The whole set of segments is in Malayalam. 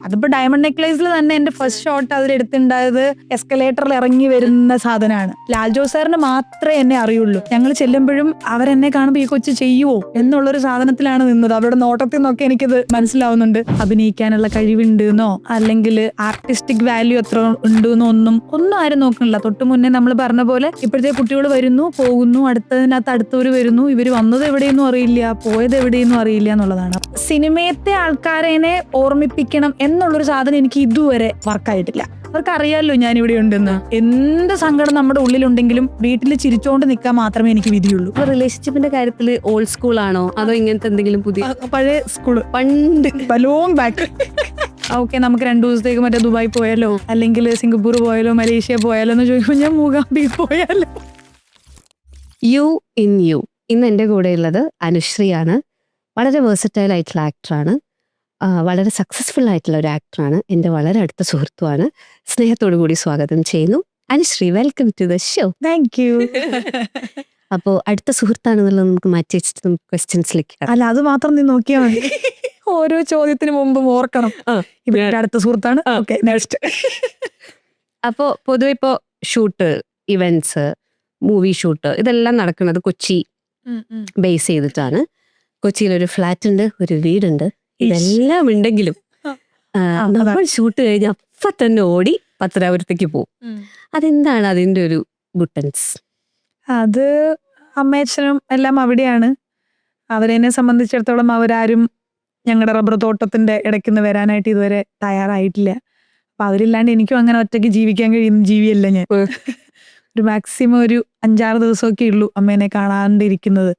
അതിപ്പോ ഡയമണ്ട് നെക്ലേസിൽ തന്നെ എന്റെ ഫസ്റ്റ് ഷോട്ട് അതിലെടുത്തുണ്ടായത് എസ്കലേറ്ററിൽ ഇറങ്ങി വരുന്ന സാധനമാണ്. ലാൽ ജോസ് സാറിന് മാത്രമേ എന്നെ അറിയുള്ളൂ. ഞങ്ങൾ ചെല്ലുമ്പോഴും അവരെന്നെ കാണുമ്പോൾ ഈ കൊച്ചു ചെയ്യുവോ എന്നുള്ളൊരു സാധനത്തിലാണ് നിന്നത്. അവരുടെ നോട്ടത്തിൽ നിന്നൊക്കെ എനിക്കത് മനസ്സിലാവുന്നുണ്ട്. അഭിനയിക്കാനുള്ള കഴിവുണ്ട് എന്നോ അല്ലെങ്കിൽ ആർട്ടിസ്റ്റിക് വാല്യൂ എത്ര ഉണ്ട് എന്നോ ഒന്നും ആരും നോക്കണില്ല. തൊട്ട് മുന്നേ നമ്മൾ പറഞ്ഞ പോലെ ഇപ്പോഴത്തെ കുട്ടികൾ വരുന്നു പോകുന്നു, അടുത്തതിനകത്ത് അടുത്തവര് വരുന്നു, ഇവര് വന്നത് എവിടെയൊന്നും അറിയില്ല, പോയത് എവിടെയൊന്നും അറിയില്ല എന്നുള്ളതാണ്. സിനിമയത്തെ ആൾക്കാരെ ഓർമ്മിപ്പിക്കണം എന്നുള്ളൊരു സാധനം എനിക്ക് ഇതുവരെ വർക്കായിട്ടില്ല. അവർക്ക് അറിയാമല്ലോ ഞാൻ ഇവിടെ ഉണ്ടെന്ന്. എന്ത് സങ്കടം നമ്മുടെ ഉള്ളിലുണ്ടെങ്കിലും വീട്ടിൽ ചിരിച്ചോണ്ട് നിൽക്കാൻ മാത്രമേ എനിക്ക് വിധിയുള്ളൂ. റിലേഷൻഷിപ്പിന്റെ കാര്യത്തിൽ ഓൾഡ് സ്കൂൾ ആണോ അതോ ഇങ്ങനത്തെ എന്തെങ്കിലും പുതിയ? പഴയ സ്കൂള്, പണ്ട് ലോങ് ബാക്ക്. ഓക്കെ, നമുക്ക് 2 ദിവസത്തേക്ക് മറ്റേ ദുബായ് പോയാലോ, അല്ലെങ്കിൽ സിംഗപ്പൂർ പോയാലോ, മലേഷ്യ പോയാലോ എന്ന് ചോദിക്കുമ്പോൾ ഞാൻ മൂകാംബിക പോയാലോ. യു ഇൻ യു. ഇന്ന് എൻ്റെ കൂടെയുള്ളത് അനുശ്രീയാണ്. വളരെ വേഴ്സറ്റൈൽ ആയിട്ടുള്ള ആക്ടറാണ്. വളരെ സക്സസ്ഫുൾ ആയിട്ടുള്ള ഒരു ആക്ടറാണ്. എൻ്റെ വളരെ അടുത്ത സുഹൃത്തുമാണ്. സ്നേഹത്തോടു കൂടി സ്വാഗതം ചെയ്യുന്നു Anusree. Welcome to the show. Thank you. അപ്പോൾ അടുത്ത സുഹൃത്താണെന്നുള്ളത് നമുക്ക് മാറ്റി വെച്ചിട്ട് നമുക്ക് ക്വസ്റ്റ്യൻസിലേക്ക്. അല്ല, അത് മാത്രം നീ നോക്കിയാൽ മതി. ഓരോ ചോദ്യത്തിന് മുമ്പും ഓർക്കണം ഇവിടെ അടുത്ത സുഹൃത്താണ്. Okay, next. അപ്പോൾ പൊതുവെ ഇപ്പോൾ ഷൂട്ട്, ഇവന്റ്സ്, മൂവി ഷൂട്ട് ഇതെല്ലാം നടക്കുന്നത് കൊച്ചി ബേസ് ചെയ്തിട്ടാണ്. കൊച്ചിയിലൊരു ഫ്ലാറ്റ് ഉണ്ട്, ഒരു വീടുണ്ട്, ഇതെല്ലാം ഉണ്ടെങ്കിലും നമ്മൾ ഷൂട്ട് കഴിഞ്ഞ് അപ്പം തന്നെ ഓടി പത്തനാപുരത്തേക്ക് പോകും. അതെന്താണ് അതിൻ്റെ ഒരു ഗുട്ടൻസ്? അത് അമ്മയച്ഛനും എല്ലാം അവിടെയാണ്. അവരെന്നെ സംബന്ധിച്ചിടത്തോളം അവരാരും ഞങ്ങളുടെ റബ്ബർ തോട്ടത്തിന്റെ ഇടയ്ക്കുന്ന് വരാനായിട്ട് ഇതുവരെ തയ്യാറായിട്ടില്ല. അപ്പൊ അവരില്ലാണ്ട് എനിക്കും അങ്ങനെ ഒറ്റയ്ക്ക് ജീവിക്കാൻ കഴിയുന്ന ജീവിയല്ല ഞാൻ. ഒരു മാക്സിമം ഒരു 5-6 ദിവസമൊക്കെ ഉള്ളൂ അമ്മേനെ കാണാണ്ടിരിക്കുന്നത്.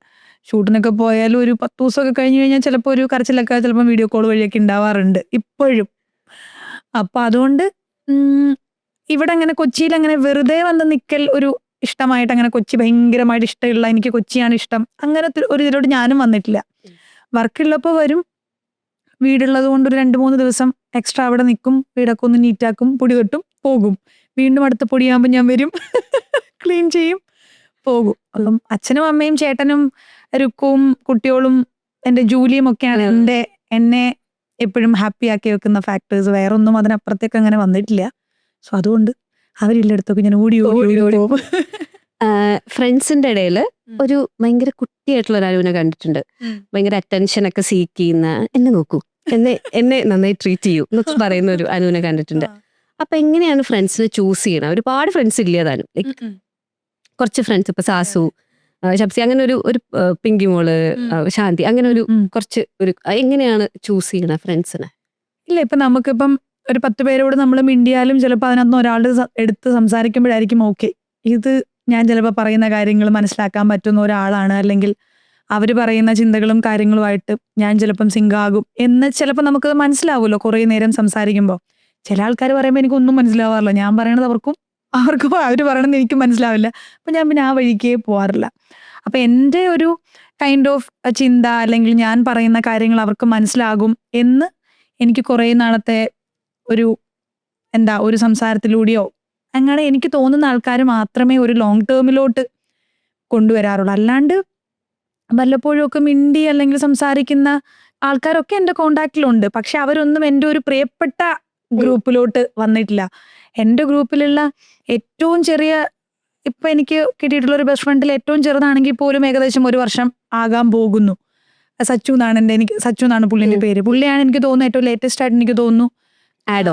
ഷൂട്ടിനൊക്കെ പോയാലും ഒരു 10 ദിവസമൊക്കെ കഴിഞ്ഞ് കഴിഞ്ഞാൽ ചിലപ്പോൾ ഒരു കരച്ചിലൊക്കെ ചിലപ്പോൾ വീഡിയോ കോൾ വഴിയൊക്കെ ഉണ്ടാവാറുണ്ട് ഇപ്പോഴും. അപ്പൊ അതുകൊണ്ട് ഇവിടെ അങ്ങനെ കൊച്ചിയിൽ അങ്ങനെ വെറുതെ വന്ന് നിൽക്കൽ ഒരു ഇഷ്ടമായിട്ട്, അങ്ങനെ കൊച്ചി ഭയങ്കരമായിട്ട് ഇഷ്ടമുള്ള, എനിക്ക് കൊച്ചിയാണ് ഇഷ്ടം, അങ്ങനത്തെ ഒരു ഇതിലോട്ട് ഞാനും വന്നിട്ടില്ല. വർക്കുള്ളപ്പോൾ വരും, വീടുള്ളത് കൊണ്ട് ഒരു 2-3 ദിവസം എക്സ്ട്രാ അവിടെ നിൽക്കും, വീടൊക്കെ ഒന്ന് നീറ്റാക്കും, പൊടി കെട്ടും, പോകും. വീണ്ടും അടുത്ത പൊടിയാകുമ്പോൾ ഞാൻ വരും, ക്ലീൻ ചെയ്യും, പോകും. അപ്പം അച്ഛനും അമ്മയും ചേട്ടനും രുക്കവും കുട്ടികളും എൻ്റെ ജൂലിയും ഒക്കെയാണ് എന്നെ എപ്പോഴും ഹാപ്പി ആക്കി വെക്കുന്ന ഫാക്ടേഴ്സ്. വേറൊന്നും അതിനപ്പുറത്തേക്ക് അങ്ങനെ വന്നിട്ടില്ല. സോ അതുകൊണ്ട് അവരില്ലടത്തൊക്കെ ഞാൻ ഓടി പോകും. ഫ്രണ്ട്സിന്റെ ഇടയിൽ ഒരു ഭയങ്കര കുട്ടിയായിട്ടുള്ള ഒരു അനുവിനെ കണ്ടിട്ടുണ്ട്. ഭയങ്കര അറ്റൻഷൻ ഒക്കെ സീക്ക് ചെയ്യുന്ന, എന്നെ നോക്കൂ, എന്നെ നന്നായി ട്രീറ്റ് ചെയ്യൂ എന്നൊക്കെ പറയുന്ന ഒരു അനുവിനെ കണ്ടിട്ടുണ്ട്. അപ്പൊ എങ്ങനെയാണ് ഫ്രണ്ട്സിനെ ചൂസ് ചെയ്യണം? ഒരുപാട് ഫ്രണ്ട്സ് ഇല്ലതാനും, ലൈക്ക് കുറച്ച് ഫ്രണ്ട്സ്, ഇപ്പൊ സാസു, ഷബ്സി, അങ്ങനെ ഒരു പിങ്കി മോള്, ശാന്തി, അങ്ങനെ ഒരു കുറച്ച് എങ്ങനെയാണ് ചൂസ് ചെയ്യണ ഫ്രണ്ട്സിനെ? ഇല്ല, ഇപ്പൊ നമുക്കിപ്പം ഒരു 10 പേരോട് നമ്മൾ മിണ്ടിയാലും ചിലപ്പോൾ അതിനകത്ത് ഒരാളുടെ എടുത്ത് സംസാരിക്കുമ്പോഴായിരിക്കും ഓക്കെ, ഇത് ഞാൻ ചിലപ്പോൾ പറയുന്ന കാര്യങ്ങൾ മനസ്സിലാക്കാൻ പറ്റുന്ന ഒരാളാണ്, അല്ലെങ്കിൽ അവർ പറയുന്ന ചിന്തകളും കാര്യങ്ങളുമായിട്ട് ഞാൻ ചിലപ്പം സിങ്കാകും എന്ന് ചിലപ്പോൾ നമുക്കത് മനസ്സിലാവുമല്ലോ കുറേ നേരം സംസാരിക്കുമ്പോൾ. ചില ആൾക്കാർ പറയുമ്പോൾ എനിക്കൊന്നും മനസ്സിലാവാറില്ല. ഞാൻ പറയണത് അവർക്കും അവർ പറയണത് എനിക്കും മനസ്സിലാവില്ല. അപ്പം ഞാൻ പിന്നെ ആ വഴിക്കേ പോകാറില്ല. അപ്പം എൻ്റെ ഒരു കൈൻഡ് ഓഫ് ചിന്ത, അല്ലെങ്കിൽ ഞാൻ പറയുന്ന കാര്യങ്ങൾ അവർക്ക് മനസ്സിലാകും എന്ന് എനിക്ക് കുറേ നാളത്തെ ഒരു സംസാരത്തിലൂടെയോ അങ്ങനെ എനിക്ക് തോന്നുന്ന ആൾക്കാർ മാത്രമേ ഒരു ലോങ് ടേമിലോട്ട് കൊണ്ടുവരാറുള്ളൂ. അല്ലാണ്ട് വല്ലപ്പോഴും ഒക്കെ മിണ്ടി അല്ലെങ്കിൽ സംസാരിക്കുന്ന ആൾക്കാരൊക്കെ എൻ്റെ കോണ്ടാക്റ്റിലുണ്ട്. പക്ഷെ അവരൊന്നും എൻ്റെ ഒരു പ്രിയപ്പെട്ട ഗ്രൂപ്പിലോട്ട് വന്നിട്ടില്ല. എൻ്റെ ഗ്രൂപ്പിലുള്ള ഏറ്റവും ചെറിയ, ഇപ്പൊ എനിക്ക് കിട്ടിയിട്ടുള്ള ഒരു ബെസ്റ്റ് ഫ്രണ്ടിൽ ഏറ്റവും ചെറുതാണെങ്കിൽ പോലും ഏകദേശം 1 വർഷം ആകാൻ പോകുന്നു. സച്ചു എന്നാണ് പുള്ളിന്റെ പേര്. പുള്ളിയാണ് എനിക്ക് തോന്നുന്നു ഏറ്റവും ലേറ്റസ്റ്റ് ആയിട്ട് എനിക്ക് തോന്നുന്നു ആഡ്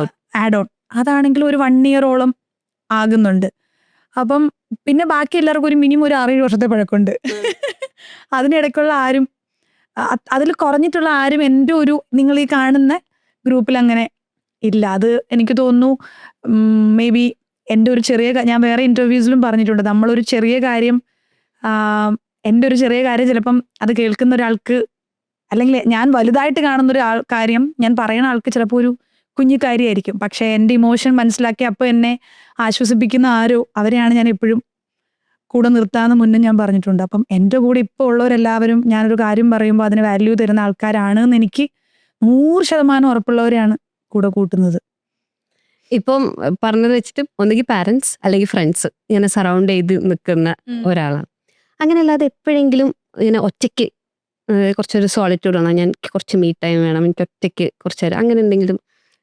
ഓൺ. അതാണെങ്കിൽ ഒരു 1 ഇയറോളം ആകുന്നുണ്ട്. അപ്പം പിന്നെ ബാക്കി എല്ലാവർക്കും ഒരു മിനിമം ഒരു 6-7 വർഷത്തെ പഴക്കമുണ്ട്. അതിനിടയ്ക്കുള്ള ആരും, അതിൽ കുറഞ്ഞിട്ടുള്ള ആരും എൻ്റെ ഒരു നിങ്ങൾ ഈ കാണുന്ന ഗ്രൂപ്പിൽ അങ്ങനെ ഇല്ല. അത് എനിക്ക് തോന്നുന്നു മേ ബി എൻ്റെ ഒരു ചെറിയ, ഞാൻ വേറെ ഇന്റർവ്യൂസിലും പറഞ്ഞിട്ടുണ്ട്, നമ്മളൊരു ചെറിയ കാര്യം, എൻ്റെ ഒരു ചെറിയ കാര്യം ചിലപ്പം അത് കേൾക്കുന്ന ഒരാൾക്ക്, അല്ലെങ്കിൽ ഞാൻ വലുതായിട്ട് കാണുന്ന ഒരു കാര്യം ഞാൻ പറയുന്ന ആൾക്ക് ചിലപ്പോൾ ഒരു കുഞ്ഞു കാര്യമായിരിക്കും. പക്ഷെ എൻ്റെ ഇമോഷൻ മനസ്സിലാക്കി അപ്പോൾ എന്നെ ആശ്വസിപ്പിക്കുന്ന ആരോ അവരെയാണ് ഞാൻ എപ്പോഴും കൂടെ നിർത്താമെന്ന് മുന്നേ ഞാൻ പറഞ്ഞിട്ടുണ്ട്. അപ്പം എൻ്റെ കൂടെ ഇപ്പോൾ ഉള്ളവരെല്ലാവരും ഞാനൊരു കാര്യം പറയുമ്പോൾ അതിന് വാല്യൂ തരുന്ന ആൾക്കാരാണ് എന്ന് എനിക്ക് 100% ഉറപ്പുള്ളവരെയാണ് കൂടെ കൂട്ടുന്നത്. ഇപ്പം പറഞ്ഞത് വെച്ചിട്ട് ഒന്നുകിൽ പാരന്റ്സ് അല്ലെങ്കിൽ ഫ്രണ്ട്സ് ഇങ്ങനെ സറൗണ്ട് ചെയ്ത് നിൽക്കുന്ന ഒരാളാണ്. അങ്ങനെയല്ലാതെ എപ്പോഴെങ്കിലും ഇങ്ങനെ ഒറ്റയ്ക്ക് കുറച്ചൊരു സോളിറ്റ്യൂഡ് വേണം, ഞാൻ കുറച്ച് മീ ടൈം വേണം, എനിക്ക് ഒറ്റയ്ക്ക് കുറച്ച് നേരം, അങ്ങനെ എന്തെങ്കിലും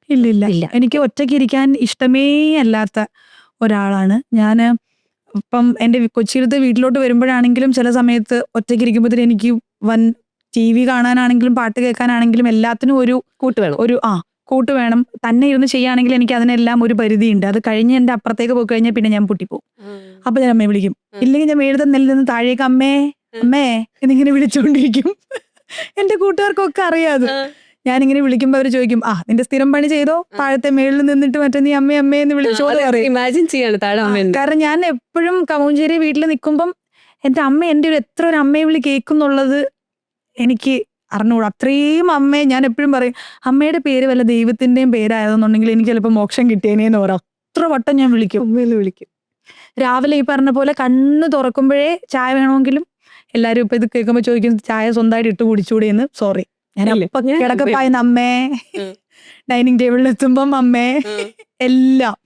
ഇല്ലില്ല. ഇല്ല. എനിക്ക് ഒറ്റയ്ക്ക് ഇരിക്കാൻ ഇഷ്ടമേ അല്ലാത്ത ഒരാളാണ് ഞാൻ. ഇപ്പം എൻ്റെ കൊച്ചിയിലത്തെ വീട്ടിലോട്ട് വരുമ്പോഴാണെങ്കിലും ചില സമയത്ത് ഒറ്റയ്ക്ക് ഇരിക്കുമ്പോഴത്തേന് എനിക്ക് TV കാണാനാണെങ്കിലും പാട്ട് കേൾക്കാനാണെങ്കിലും എല്ലാത്തിനും കൂട്ട് വേണം. കൂട്ട് വേണം. തന്നെ ഇരുന്ന് ചെയ്യുകയാണെങ്കിൽ എനിക്ക് അതിനെല്ലാം ഒരു പരിധിയുണ്ട്. അത് കഴിഞ്ഞ് എൻ്റെ അപ്പുറത്തേക്ക് പോയി കഴിഞ്ഞാൽ പിന്നെ ഞാൻ പൊട്ടിപ്പോവും. അപ്പൊ ഞാൻ അമ്മയെ വിളിക്കും. ഇല്ലെങ്കിൽ ഞാൻ മേളത്തെ നെല്ലിൽ നിന്ന് താഴേക്ക് അമ്മേ അമ്മേ എന്നിങ്ങനെ വിളിച്ചുകൊണ്ടിരിക്കും. എൻ്റെ കൂട്ടുകാർക്കൊക്കെ അറിയാതെ ഞാനിങ്ങനെ വിളിക്കുമ്പോൾ അവർ ചോദിക്കും, നിന്റെ സ്ഥിരം പണി ചെയ്തോ, താഴത്തെ മേളിൽ നിന്നിട്ട് മറ്റേ നീ അമ്മേ അമ്മേ എന്ന് വിളിച്ചോളൂ പറയും. ഇമാജിൻ ചെയ്യാണ് താഴെ അമ്മ. കാരണം ഞാൻ എപ്പോഴും കമൗഞ്ചേരി വീട്ടിൽ നിൽക്കുമ്പം എൻ്റെ അമ്മ എൻ്റെ എത്ര ഒരു അമ്മയെ വിളി കേൾക്കുന്നുള്ളത് എനിക്ക് അറിഞ്ഞുകൂടാ. അത്രയും അമ്മയെ ഞാൻ എപ്പോഴും പറയും, അമ്മയുടെ പേര് വല്ല ദൈവത്തിന്റെയും പേരായതെന്നുണ്ടെങ്കിൽ എനിക്ക് ചിലപ്പോൾ മോക്ഷം കിട്ടിയേനേന്ന് പറയാം. അത്ര വട്ടം ഞാൻ വിളിക്കും. രാവിലെ ഈ പറഞ്ഞ പോലെ കണ്ണ് തുറക്കുമ്പോഴേ ചായ വേണമെങ്കിലും എല്ലാവരും ഇപ്പൊ ഇത് കേൾക്കുമ്പോൾ ചോദിക്കും, ചായ സ്വന്തമായിട്ട് ഇട്ട് കുടിച്ചുകൂടി എന്ന്. സോറി, ഞാൻ അപ്പൊ കിടക്കപ്പായുന്ന അമ്മേ, ഡൈനിങ് ടേബിളിൽ എത്തുമ്പം അമ്മേ, എല്ലാം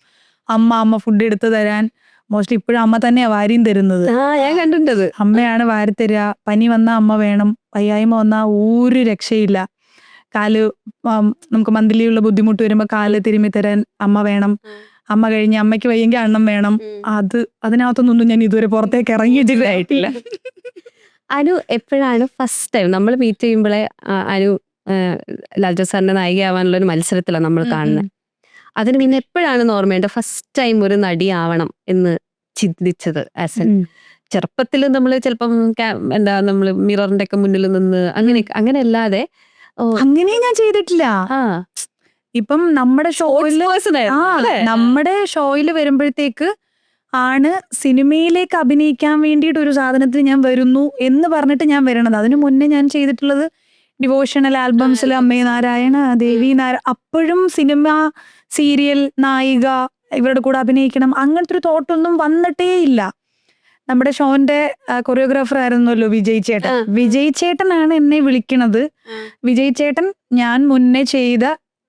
അമ്മ ഫുഡ് എടുത്ത് തരാൻ. മോസ്റ്റ്ലി ഇപ്പോഴും അമ്മ തന്നെയാ വാരിയും തരുന്നത്. ഞാൻ കണ്ടിട്ടത്. അമ്മയാണ് വാരി തരിക. പനി വന്നാൽ അമ്മ വേണം, വയ്യായ്മ വന്നാൽ ഒരു രക്ഷയില്ല. കാല് നമുക്ക് മന്ത്ലിയുള്ള ബുദ്ധിമുട്ട് വരുമ്പോൾ കാല് തിരുമ്മി തരാൻ അമ്മ വേണം. അമ്മ കഴിഞ്ഞ് അമ്മയ്ക്ക് വയ്യെങ്കിൽ അണ്ണം വേണം. അതിനകത്തൊന്നും ഞാൻ ഇതുവരെ പുറത്തേക്ക് ഇറങ്ങിയിട്ടില്ല. അനു എപ്പോഴാണ് ഫസ്റ്റ് ടൈം നമ്മൾ മീറ്റ് ചെയ്യുമ്പോഴേ അനു ലാൽജോ സാറിന്റെ നായികയാവാനുള്ള ഒരു മത്സരത്തിലാണ് നമ്മൾ കാണുന്നത്. അതിന് പിന്നെ എപ്പോഴാണ് ഓർമ്മയുണ്ട് ഫസ്റ്റ് ടൈം ഒരു നടിയാവണം എന്ന് ചിന്തിച്ചത്? ചെറുപ്പത്തിൽ നമ്മൾ ചിലപ്പം നമ്മള് മിററിന്റെ ഒക്കെ മുന്നിൽ നിന്ന് അങ്ങനെ അല്ലാതെ അങ്ങനെ ഞാൻ ചെയ്തിട്ടില്ല. ഇപ്പം നമ്മുടെ ഷോയില് വരുമ്പോഴത്തേക്ക് ആണ് സിനിമയിലേക്ക് അഭിനയിക്കാൻ വേണ്ടിയിട്ട് ഒരു സാധനത്തിന് ഞാൻ വരുന്നു എന്ന് പറഞ്ഞിട്ട് ഞാൻ വരണത്. അതിനു മുന്നേ ഞാൻ ചെയ്തിട്ടുള്ളത് ഡിവോഷണൽ ആൽബംസിൽ അമ്മേ നാരായണ, ദേവി നാരായണ. അപ്പോഴും സിനിമ, സീരിയൽ, നായിക ഇവരുടെ കൂടെ അഭിനയിക്കണം അങ്ങനത്തെ ഒരു തോട്ടൊന്നും വന്നിട്ടേ ഇല്ല. നമ്മുടെ ഷോന്റെ കൊറിയോഗ്രാഫർ ആയിരുന്നല്ലോ വിജയ് ചേട്ടനാണ് എന്നെ വിളിക്കണത്. വിജയ് ചേട്ടൻ ഞാൻ മുന്നേ ചെയ്ത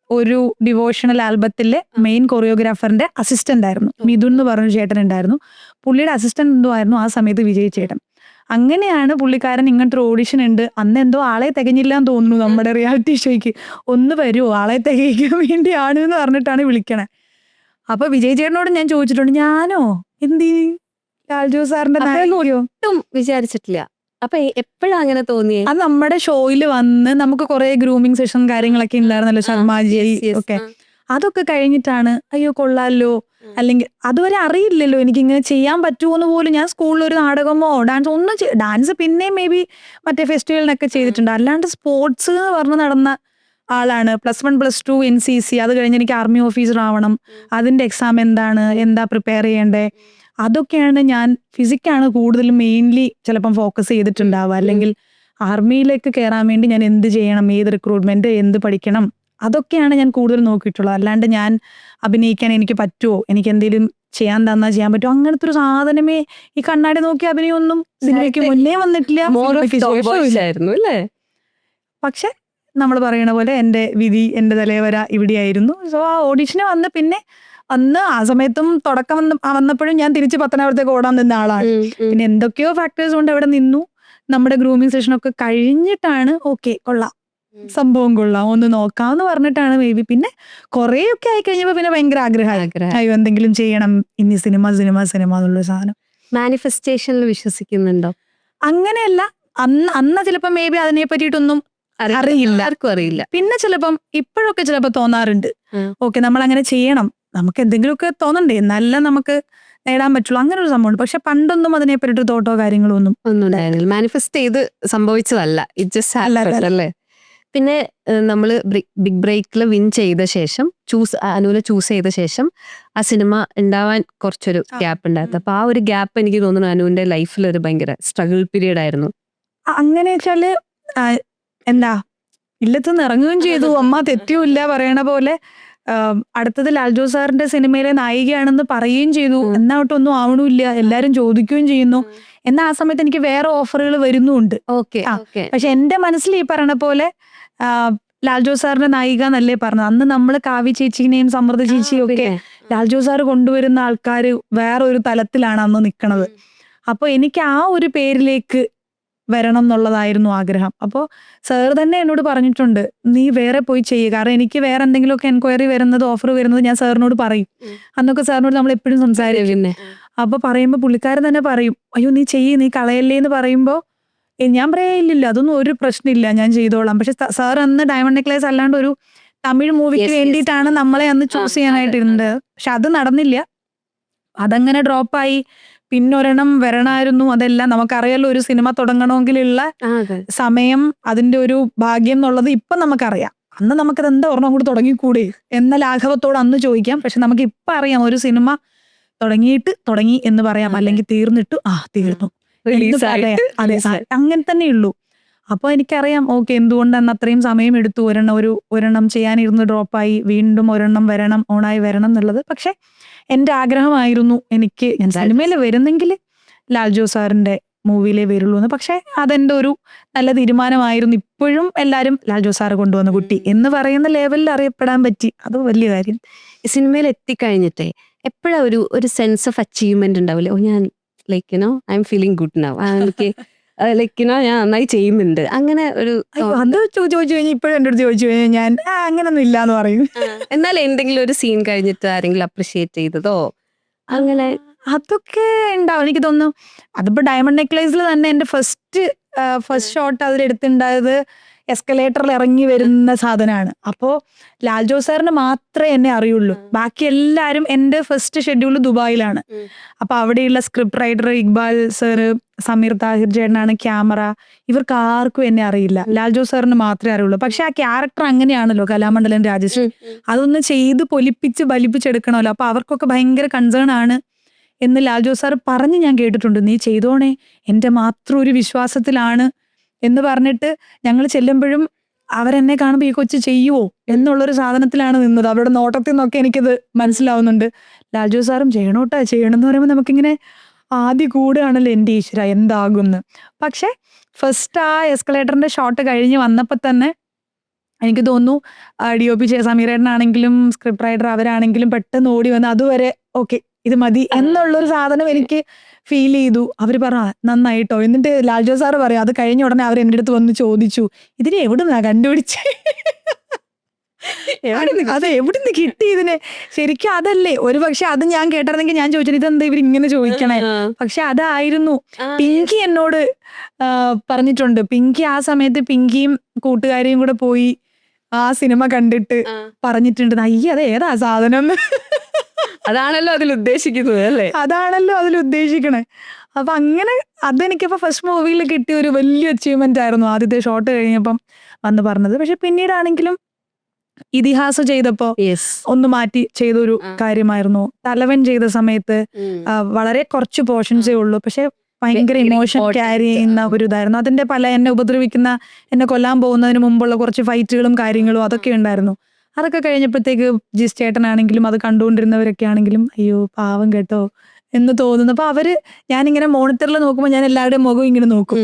ഒരു ഡിവോഷണൽ ആൽബത്തിലെ മെയിൻ കൊറിയോഗ്രാഫറിന്റെ അസിസ്റ്റന്റ് ആയിരുന്നു. മിഥുൻ എന്ന് പറഞ്ഞൊരു ചേട്ടൻ ഉണ്ടായിരുന്നു. പുള്ളിയുടെ അസിസ്റ്റന്റ് എന്തോ ആയിരുന്നു ആ സമയത്ത് വിജയ് ചേട്ടൻ. അങ്ങനെയാണ് പുള്ളിക്കാരൻ ഇങ്ങനത്തെ ഒരു ഓഡിഷൻ ഉണ്ട്, അന്ന് എന്തോ ആളെ തികഞ്ഞില്ല എന്ന് തോന്നുന്നു നമ്മുടെ റിയാലിറ്റി ഷോയ്ക്ക്, ഒന്ന് വരുമോ ആളെ തികയ്ക്കാൻ വേണ്ടിയാണ് എന്ന് പറഞ്ഞിട്ടാണ് വിളിക്കണേ. അപ്പൊ വിജയ് ചേട്ടനോട് ഞാൻ ചോദിച്ചിട്ടുണ്ട്, ഞാനോ എന്തിന് ലാൽജോ സാറിന്റെ ഒട്ടും വിചാരിച്ചിട്ടില്ല. അപ്പൊ എപ്പോഴാ അങ്ങനെ തോന്നിയേ? അത് നമ്മുടെ ഷോയിൽ വന്ന് നമുക്ക് കുറെ ഗ്രൂമിങ് സെഷൻ കാര്യങ്ങളൊക്കെ ഉണ്ടായിരുന്നല്ലോ, ശർമാജി ഒക്കെ. അതൊക്കെ കഴിഞ്ഞിട്ടാണ് അയ്യോ കൊള്ളാലോ, അല്ലെങ്കിൽ അതുവരെ അറിയില്ലല്ലോ എനിക്ക് ഇങ്ങനെ ചെയ്യാൻ പറ്റുമോന്ന് പോലും. ഞാൻ സ്കൂളിൽ ഒരു നാടകമോ ഡാൻസ് പിന്നെ മേ ബി മറ്റേ ഫെസ്റ്റിവലിനൊക്കെ ചെയ്തിട്ടുണ്ട്. അല്ലാണ്ട് സ്പോർട്സ് എന്ന് പറഞ്ഞ് നടന്ന ആളാണ്. +1 +2 NCC, അത് കഴിഞ്ഞ് എനിക്ക് ആർമി ഓഫീസർ ആവണം, അതിന്റെ എക്സാം എന്താ പ്രിപ്പയർ ചെയ്യണ്ടേ, അതൊക്കെയാണ്. ഞാൻ ഫിസിക്കാണ് കൂടുതലും മെയിൻലി ചിലപ്പം ഫോക്കസ് ചെയ്തിട്ടുണ്ടാവുക. അല്ലെങ്കിൽ ആർമിയിലേക്ക് കയറാൻ വേണ്ടി ഞാൻ എന്ത് ചെയ്യണം, ഏത് റിക്രൂട്ട്മെന്റ്, എന്ത് പഠിക്കണം, അതൊക്കെയാണ് ഞാൻ കൂടുതൽ നോക്കിയിട്ടുള്ളത്. അല്ലാണ്ട് ഞാൻ അഭിനയിക്കാൻ എനിക്ക് പറ്റുമോ, എനിക്ക് എന്തെങ്കിലും ചെയ്യാൻ തന്നാൽ ചെയ്യാൻ പറ്റുമോ, അങ്ങനത്തെ ഒരു സാധനമേ ഈ കണ്ണാടി നോക്കി അഭിനയൊന്നും സിനിമയ്ക്ക് മുന്നേ വന്നിട്ടില്ല. പക്ഷെ നമ്മൾ പറയണ പോലെ എൻ്റെ വിധി, എൻ്റെ തലവര ഇവിടെയായിരുന്നു. സോ ആ ഓഡിഷന് വന്ന് പിന്നെ അന്ന് ആ സമയത്തും തുടക്കം വന്നപ്പോഴും ഞാൻ തിരിച്ച് പത്തനാപുരത്തേക്ക് ഓടാൻ നിന്ന ആളാണ്. പിന്നെ എന്തൊക്കെയോ ഫാക്ടേഴ്സ് കൊണ്ട് അവിടെ നിന്നു. നമ്മുടെ ഗ്രൂമിങ് സെഷനൊക്കെ കഴിഞ്ഞിട്ടാണ് ഓക്കെ കൊള്ളാം, സംഭവം കൊള്ളാം, ഒന്ന് നോക്കാന്ന് പറഞ്ഞിട്ടാണ് മേ ബി. പിന്നെ കുറേയൊക്കെ ആയി കഴിഞ്ഞപ്പോ പിന്നെ ഭയങ്കര ആഗ്രഹം, അയ്യോ എന്തെങ്കിലും ചെയ്യണം, ഇനി സിനിമ എന്നുള്ള സാധനം. മാനിഫെസ്റ്റേഷനിൽ വിശ്വസിക്കുന്നുണ്ടോ? അങ്ങനെയല്ല, അന്ന് ചിലപ്പോ മേ ബി അതിനെ പറ്റിയിട്ടൊന്നും അറിയില്ല, ആർക്കും അറിയില്ല. പിന്നെ ചിലപ്പം ഇപ്പോഴൊക്കെ ചിലപ്പോ തോന്നാറുണ്ട്, ഓക്കെ നമ്മൾ അങ്ങനെ ചെയ്യണം, നമുക്ക് എന്തെങ്കിലുമൊക്കെ തോന്നണ്ടേ, എന്നാലും നമുക്ക് നേടാൻ പറ്റുള്ളൂ, അങ്ങനെ ഒരു സംഭവമുണ്ട്. പക്ഷെ പണ്ടൊന്നും അതിനെ പറ്റിയിട്ട് തോട്ടോ കാര്യങ്ങളോ ഒന്നും ഉണ്ടായിരുന്നില്ല. മാനിഫെസ്റ്റ് ചെയ്ത് സംഭവിച്ചതല്ല, ഇറ്റ് ജസ്റ്റ് അല്ലേ. പിന്നെ നമ്മള് ബിഗ് ബ്രേക്കിൽ വിൻ ചെയ്ത ശേഷം അനുവിനെ ചൂസ് ചെയ്ത ശേഷം ആ സിനിമ ഉണ്ടാവാൻ കുറച്ചൊരു ഗ്യാപ്പ് ഉണ്ടായിരുന്നു. അപ്പൊ ആ ഒരു ഗ്യാപ്പ് എനിക്ക് തോന്നുന്നു അനുവിന്റെ ലൈഫിൽ ഒരു ഭയങ്കര സ്ട്രഗിൾ പീരീഡ് ആയിരുന്നു. അങ്ങനെ വെച്ചാല് എന്താ ഇല്ലത്തുനിന്ന് ഇറങ്ങുകയും ചെയ്തു, അമ്മ തെറ്റിയുമില്ല പറയണ പോലെ. അടുത്തത് ലാൽജോ സാറിന്റെ സിനിമയിലെ നായികയാണെന്ന് പറയുകയും ചെയ്തു, എന്നാവട്ടൊന്നും ആവണമില്ല, എല്ലാരും ചോദിക്കുകയും ചെയ്യുന്നു. എന്നാൽ ആ സമയത്ത് എനിക്ക് വേറെ ഓഫറുകൾ വരുന്നുണ്ട്. പക്ഷെ എന്റെ മനസ്സിൽ ഈ പറയണ പോലെ ലാൽജോ സാറിന്റെ നായിക എന്നല്ലേ പറഞ്ഞത്. അന്ന് നമ്മൾ കാവ്യ ചേച്ചിനെയും സമൃദ്ധ ചേച്ചിയും ഒക്കെ ലാൽജോ സാർ കൊണ്ടുവരുന്ന ആൾക്കാർ വേറെ ഒരു തലത്തിലാണ് അന്ന് നിൽക്കണത്. അപ്പൊ എനിക്ക് ആ ഒരു പേരിലേക്ക് വരണം എന്നുള്ളതായിരുന്നു ആഗ്രഹം. അപ്പോൾ സാർ തന്നെ എന്നോട് പറഞ്ഞിട്ടുണ്ട്, നീ വേറെ പോയി ചെയ്യുക. കാരണം എനിക്ക് വേറെ എന്തെങ്കിലുമൊക്കെ എൻക്വയറി വരുന്നത്, ഓഫർ വരുന്നത് ഞാൻ സാറിനോട് പറയും. അന്നൊക്കെ സാറിനോട് നമ്മൾ എപ്പോഴും സംസാരിക്കും. പിന്നെ അപ്പൊ പറയുമ്പോൾ പുള്ളിക്കാരൻ തന്നെ പറയും, അയ്യോ നീ ചെയ്യ്, നീ കളയല്ലേ എന്ന് പറയുമ്പോൾ ഞാൻ പറയില്ല, അതൊന്നും ഒരു പ്രശ്നമില്ല, ഞാൻ ചെയ്തോളാം. പക്ഷെ സാർ അന്ന് ഡയമണ്ട് നെക്ലേസ് അല്ലാണ്ട് ഒരു തമിഴ് മൂവിക്ക് വേണ്ടിയിട്ടാണ് നമ്മളെ അന്ന് ചൂസ് ചെയ്യാനായിട്ടിരുന്നത്. പക്ഷെ അത് നടന്നില്ല, അതങ്ങനെ ഡ്രോപ്പായി. പിന്നൊരെണ്ണം വരണമായിരുന്നു. അതെല്ലാം നമുക്കറിയാലോ, ഒരു സിനിമ തുടങ്ങണമെങ്കിലുള്ള സമയം, അതിന്റെ ഒരു ഭാഗ്യം എന്നുള്ളത് ഇപ്പൊ നമുക്കറിയാം. അന്ന് നമുക്കത് എന്താ ഒരെണ്ണം കൂടി തുടങ്ങിക്കൂടെ എന്ന ലാഘവത്തോട് അന്ന് ചോദിക്കാം. പക്ഷെ നമുക്ക് ഇപ്പൊ അറിയാം, ഒരു സിനിമ തുടങ്ങി എന്ന് പറയാം, അല്ലെങ്കിൽ തീർന്നിട്ടു തീർന്നു എന്ന് പറയാം. അതെ, അങ്ങനെ തന്നെ ഉള്ളൂ. അപ്പൊ എനിക്കറിയാം, ഓക്കെ, എന്തുകൊണ്ടാണ് അത്രയും സമയം എടുത്തു ഒരെണ്ണം ചെയ്യാനിരുന്ന് ഡ്രോപ്പായി, വീണ്ടും ഒരെണ്ണം വരണം, ഓണായി വരണം എന്നുള്ളത്. പക്ഷെ എന്റെ ആഗ്രഹമായിരുന്നു, എനിക്ക് ഞാൻ സിനിമയിൽ വരുന്നെങ്കിൽ ലാൽജോ സാറിന്റെ മൂവിയിലേ വരുള്ളൂ എന്ന്. പക്ഷെ അതെന്റെ ഒരു നല്ല തീരുമാനമായിരുന്നു. ഇപ്പോഴും എല്ലാരും ലാൽജോ സാറ് കൊണ്ടുവന്ന കുട്ടി എന്ന് പറയുന്ന ലെവലിൽ അറിയപ്പെടാൻ പറ്റി, അത് വലിയ കാര്യം. സിനിമയിൽ എത്തിക്കഴിഞ്ഞിട്ടേ എപ്പോഴാ ഒരു സെൻസ് ഓഫ് അച്ചീവ്മെന്റ് ഉണ്ടാവില്ലേ, ഓ ഞാൻ like I M feeling good now, എനിക്ക് ലൈക്ക് ഞാൻ നന്നായി ചെയ്യുന്നുണ്ട്, അങ്ങനെ ഒരു അത് ചോദിച്ചു കഴിഞ്ഞാൽ ഇപ്പോഴും എൻ്റെ അടുത്ത് ചോദിച്ചു കഴിഞ്ഞാൽ ഞാൻ അങ്ങനൊന്നും ഇല്ലാന്ന് പറയും. എന്നാൽ എന്തെങ്കിലും ഒരു സീൻ കഴിഞ്ഞിട്ട് ആരെങ്കിലും അപ്രിഷിയേറ്റ് ചെയ്തതോ അങ്ങനെ അതൊക്കെ ഉണ്ടാവും. എനിക്ക് തോന്നുന്നു അതിപ്പോ ഡയമണ്ട് നെക്ലേസിൽ തന്നെ എന്റെ ഫസ്റ്റ് ഷോട്ട് അതിലെടുത്തുണ്ടായത് എസ്കലേറ്ററിൽ ഇറങ്ങി വരുന്ന സാധനമാണ്. അപ്പോൾ ലാൽജോ സാറിന് മാത്രമേ എന്നെ അറിയുള്ളൂ. ബാക്കി എല്ലാവരും എൻ്റെ ഫസ്റ്റ് ഷെഡ്യൂൾ ദുബായിലാണ്. അപ്പൊ അവിടെയുള്ള script writer Iqbal sir, Sameer Thahir ചേട്ടനാണ് ക്യാമറ, ഇവർക്ക് ആർക്കും എന്നെ അറിയില്ല. ലാൽജോ സാറിന് മാത്രമേ അറിയുള്ളൂ. പക്ഷെ ആ ക്യാരക്ടർ അങ്ങനെയാണല്ലോ, കലാമണ്ഡലം രാജശ്രീ, അതൊന്ന് ചെയ്ത് ബലിപ്പിച്ചെടുക്കണമല്ലോ. അപ്പൊ അവർക്കൊക്കെ ഭയങ്കര കൺസേൺ ആണ് എന്ന് ലാൽജോ സാർ പറഞ്ഞ് ഞാൻ കേട്ടിട്ടുണ്ട്. നീ ചെയ്തോണേ, എൻ്റെ മാത്രം ഒരു വിശ്വാസത്തിലാണ് എന്ന് പറഞ്ഞിട്ട് ഞങ്ങൾ ചെല്ലുമ്പോഴും അവരെന്നെ കാണുമ്പോൾ ഈ കൊച്ചു ചെയ്യുവോ എന്നുള്ളൊരു സാധനത്തിലാണ് നിന്നത്. അവരുടെ നോട്ടത്തിൽ നിന്നൊക്കെ എനിക്കത് മനസ്സിലാവുന്നുണ്ട്. ലാൽജോ സാറും ചെയ്യണമെന്ന് പറയുമ്പോൾ നമുക്കിങ്ങനെ ആദ്യ കൂടുകയാണല്ലോ, എൻ്റെ ഈശ്വര എന്താകുമെന്ന്. പക്ഷെ ഫസ്റ്റ് ആ എസ്കലേറ്ററിന്റെ ഷോട്ട് കഴിഞ്ഞ് വന്നപ്പോൾ തന്നെ എനിക്ക് തോന്നുന്നു DOP സമീറേട്ടനാണെങ്കിലും സ്ക്രിപ്റ്റ് റൈറ്റർ അവരാണെങ്കിലും പെട്ടെന്ന് ഓടി വന്ന് അതുവരെ ഓക്കെ ഇത് മതി എന്നുള്ളൊരു സാധനം എനിക്ക് ഫീൽ ചെയ്തു. അവർ പറഞ്ഞു നന്നായിട്ടോ. എന്നിട്ട് ലാൽജോ സാറ് പറയും, അത് കഴിഞ്ഞ ഉടനെ അവർ എൻ്റെ അടുത്ത് വന്ന് ചോദിച്ചു, ഇതിനെ എവിടുന്നാ കണ്ടുപിടിച്ചേ, അത് എവിടുന്ന് കിട്ടി ഇതിനെ. ശരിക്കും അതല്ലേ, ഒരു പക്ഷെ അത് ഞാൻ കേട്ടിരുന്നെങ്കിൽ ഞാൻ ചോദിച്ചത് ഇതെന്താ ഇവരിങ്ങനെ ചോദിക്കണേ. പക്ഷെ അതായിരുന്നു. പിങ്കി എന്നോട് പറഞ്ഞിട്ടുണ്ട്. പിങ്കി ആ സമയത്ത് പിങ്കിയും കൂട്ടുകാരിയും കൂടെ പോയി ആ സിനിമ കണ്ടിട്ട് പറഞ്ഞിട്ടുണ്ട്, അയ്യ അത് ഏതാ സാധനം, അതാണല്ലോ അതിൽ ഉദ്ദേശിക്കുന്നത് അല്ലേ, അതാണല്ലോ അതിൽ ഉദ്ദേശിക്കണേ. അപ്പൊ അങ്ങനെ അതെനിക്കിപ്പോ ഫസ്റ്റ് മൂവിയിൽ കിട്ടിയ ഒരു വലിയ അച്ചീവ്മെന്റ് ആയിരുന്നു, ആദ്യത്തെ ഷോട്ട് കഴിഞ്ഞപ്പം വന്ന് പറഞ്ഞത്. പക്ഷെ പിന്നീടാണെങ്കിലും ഇതിഹാസം ചെയ്തപ്പോ ഒന്ന് മാറ്റി ചെയ്തൊരു കാര്യമായിരുന്നു. തലവൻ ചെയ്ത സമയത്ത് വളരെ കുറച്ച് പോർഷൻസേ ഉള്ളൂ, പക്ഷെ ഭയങ്കര ഇമോഷൻ ക്യാരി ചെയ്യുന്ന ഒരു ഇതായിരുന്നു. അതിന്റെ എന്നെ ഉപദ്രവിക്കുന്ന, എന്നെ കൊല്ലാൻ പോകുന്നതിന് മുമ്പുള്ള കുറച്ച് ഫൈറ്റുകളും കാര്യങ്ങളും അതൊക്കെ ഉണ്ടായിരുന്നു. അതൊക്കെ കഴിഞ്ഞപ്പോഴത്തേക്ക് ജിസ് ചേട്ടനാണെങ്കിലും അത് കണ്ടുകൊണ്ടിരുന്നവരൊക്കെ ആണെങ്കിലും അയ്യോ പാവം കേട്ടോ എന്ന് തോന്നുന്നു. അപ്പൊ ഞാനിങ്ങനെ മോണിറ്ററിൽ നോക്കുമ്പോൾ ഞാൻ എല്ലാവരുടെയും മുഖം ഇങ്ങനെ നോക്കും.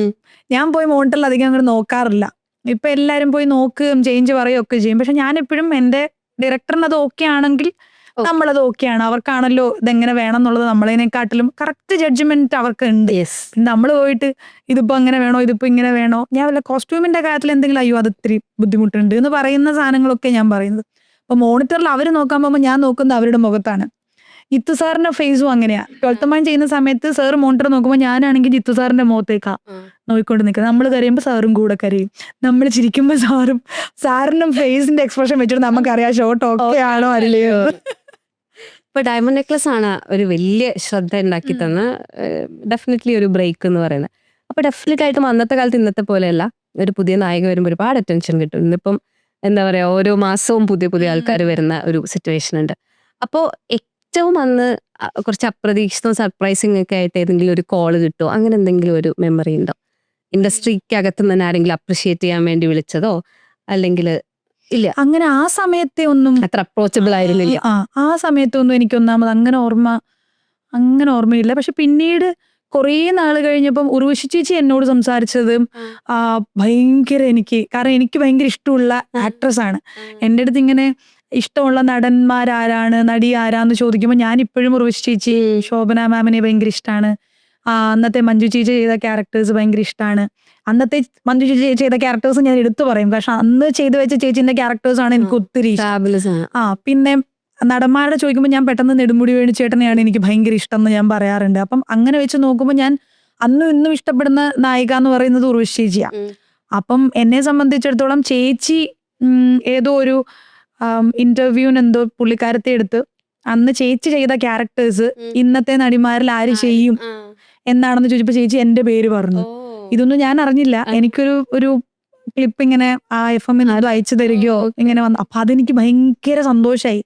ഞാൻ പോയി മോണിറ്ററിൽ അധികം അങ്ങനെ നോക്കാറില്ല. ഇപ്പൊ എല്ലാരും പോയി നോക്കുകയും ചേഞ്ച് പറയുകയൊക്കെ ചെയ്യും. പക്ഷെ ഞാൻ എപ്പോഴും എന്റെ ഡയറക്ടറിന് അത് ഓക്കെ ആണെങ്കിൽ നമ്മളത് ഓക്കെയാണ്. അവർക്കാണല്ലോ ഇതെങ്ങനെ വേണം എന്നുള്ളത് നമ്മളതിനെക്കാട്ടിലും കറക്റ്റ് ജഡ്ജ്മെന്റ് അവർക്ക് ഉണ്ട്. നമ്മൾ പോയിട്ട് ഇതിപ്പോ അങ്ങനെ വേണോ, ഇതിപ്പോ ഇങ്ങനെ വേണോ, ഞാൻ വല്ല കോസ്റ്റ്യൂമിന്റെ കാര്യത്തിൽ എന്തെങ്കിലും അയ്യോ അത് ഇത്തിരി ബുദ്ധിമുട്ടുണ്ട് എന്ന് പറയുന്ന സാധനങ്ങളൊക്കെ ഞാൻ പറയുന്നത്. അപ്പൊ മോണിറ്ററിൽ അവർ നോക്കാൻ പോകുമ്പോൾ ഞാൻ നോക്കുന്നത് അവരുടെ മുഖത്താണ്. ജിത്തു സാറിന്റെ ഫേസും അങ്ങനെയാ. 12th Man ചെയ്യുന്ന സമയത്ത് സാർ മോണിറ്റർ നോക്കുമ്പോൾ ഞാനാണെങ്കിൽ ജിത്തു സാറിന്റെ മുഖത്തേക്കാ നോക്കിക്കൊണ്ട് നിൽക്കുന്നത്. നമ്മൾ കരയുമ്പോൾ സാറും കൂടെ കരയും, നമ്മൾ ചിരിക്കുമ്പോൾ സാറിനും ഫേസിന്റെ എക്സ്പ്രഷൻ വെച്ചിട്ട് നമുക്കറിയാം ഷോട്ട് ഓക്കെ ആണോ അല്ലയോ. ഇപ്പൊ ഡയമണ്ട് നെക്ലസ് ആണ് ഒരു വലിയ ശ്രദ്ധ ഉണ്ടാക്കി തന്ന ഡെഫിനറ്റ്ലി ഒരു ബ്രേക്ക് എന്ന് പറയുന്നത്. അപ്പൊ ഡെഫിനറ്റ് ആയിട്ടും അന്നത്തെ കാലത്ത് ഇന്നത്തെ പോലെയല്ല, ഒരു പുതിയ നായിക വരുമ്പോൾ ഒരുപാട് അറ്റൻഷൻ കിട്ടും. ഇന്നിപ്പം എന്താ പറയാ, ഓരോ മാസവും പുതിയ ആൾക്കാർ വരുന്ന ഒരു സിറ്റുവേഷൻ ഉണ്ട്. അപ്പോൾ ഏറ്റവും അന്ന് കുറച്ച് അപ്രതീക്ഷിതവും സർപ്രൈസിങ് ഒക്കെ ആയിട്ട് ഏതെങ്കിലും ഒരു കോള് കിട്ടുമോ, അങ്ങനെ എന്തെങ്കിലും ഒരു മെമ്മറി ഉണ്ടോ? ഇൻഡസ്ട്രിക്ക് അകത്ത് നിന്ന് ആരെങ്കിലും അപ്രിഷിയേറ്റ് ചെയ്യാൻ വേണ്ടി വിളിച്ചതോ അല്ലെങ്കിൽ ഇല്ല? അങ്ങനെ ആ സമയത്തെ ഒന്നും അത്ര അപ്രോച്ചബിൾ ആയിരുന്നില്ല. ആ സമയത്തൊന്നും എനിക്ക് ഒന്നാമത് അങ്ങനെ ഓർമ്മയില്ല. പക്ഷെ പിന്നീട് കുറേ നാൾ കഴിഞ്ഞപ്പം ഉർവശി ചേച്ചി എന്നോട് സംസാരിച്ചതും ഭയങ്കര കാരണം എനിക്ക് ഭയങ്കര ഇഷ്ടമുള്ള ആക്ട്രസ് ആണ്. എൻ്റെ അടുത്ത് ഇങ്ങനെ ഇഷ്ടമുള്ള നടന്മാരാരാണ്, നടി ആരാന്ന് ചോദിക്കുമ്പോൾ ഞാൻ ഇപ്പോഴും ഉർവശി ചേച്ചി, ശോഭന മാമിനെ ഭയങ്കര ഇഷ്ടമാണ്. അന്നത്തെ മഞ്ജു ചേച്ചി ചെയ്ത ക്യാരക്ടേഴ്സ് ഭയങ്കര ഇഷ്ടമാണ്. അന്നത്തെ മഞ്ജു ചേച്ചി ചെയ്ത ക്യാരക്ടേഴ്സ് ഞാൻ എടുത്തു പറയും. പക്ഷെ അന്ന് ചെയ്തു വെച്ച ചേച്ചിന്റെ ക്യാരക്ടേഴ്സ് ആണ് എനിക്ക് ഒത്തിരി ഇഷ്ടം. പിന്നെ നടന്മാരുടെ ചോദിക്കുമ്പോൾ ഞാൻ പെട്ടെന്ന് നെടുമുടി വേണുചേട്ടനെയാണ് എനിക്ക് ഭയങ്കര ഇഷ്ടം എന്ന് ഞാൻ പറയാറുണ്ട്. അപ്പം അങ്ങനെ വെച്ച് നോക്കുമ്പോൾ ഞാൻ അന്നും ഇന്നും ഇഷ്ടപ്പെടുന്ന നായിക എന്ന് പറയുന്നത് ഉർവശി ചേച്ചിയാണ്. അപ്പം എന്നെ സംബന്ധിച്ചിടത്തോളം ചേച്ചി ഏതോ ഒരു ഇന്റർവ്യൂവിന് എന്തോ പുള്ളിക്കാരത്തെ എടുത്ത് അന്ന് ചേച്ചി ചെയ്ത ക്യാരക്ടേഴ്സ് ഇന്നത്തെ നടിമാരിൽ ആര് ചെയ്യും എന്നാണെന്ന് ചോദിച്ചപ്പോൾ ചേച്ചി എന്റെ പേര് പറഞ്ഞു. ഇതൊന്നും ഞാൻ അറിഞ്ഞില്ല. എനിക്കൊരു ക്ലിപ്പ് ഇങ്ങനെ ആ FM അത് അയച്ചു തരികയോ ഇങ്ങനെ വന്നു. അപ്പൊ അതെനിക്ക് ഭയങ്കര സന്തോഷമായി.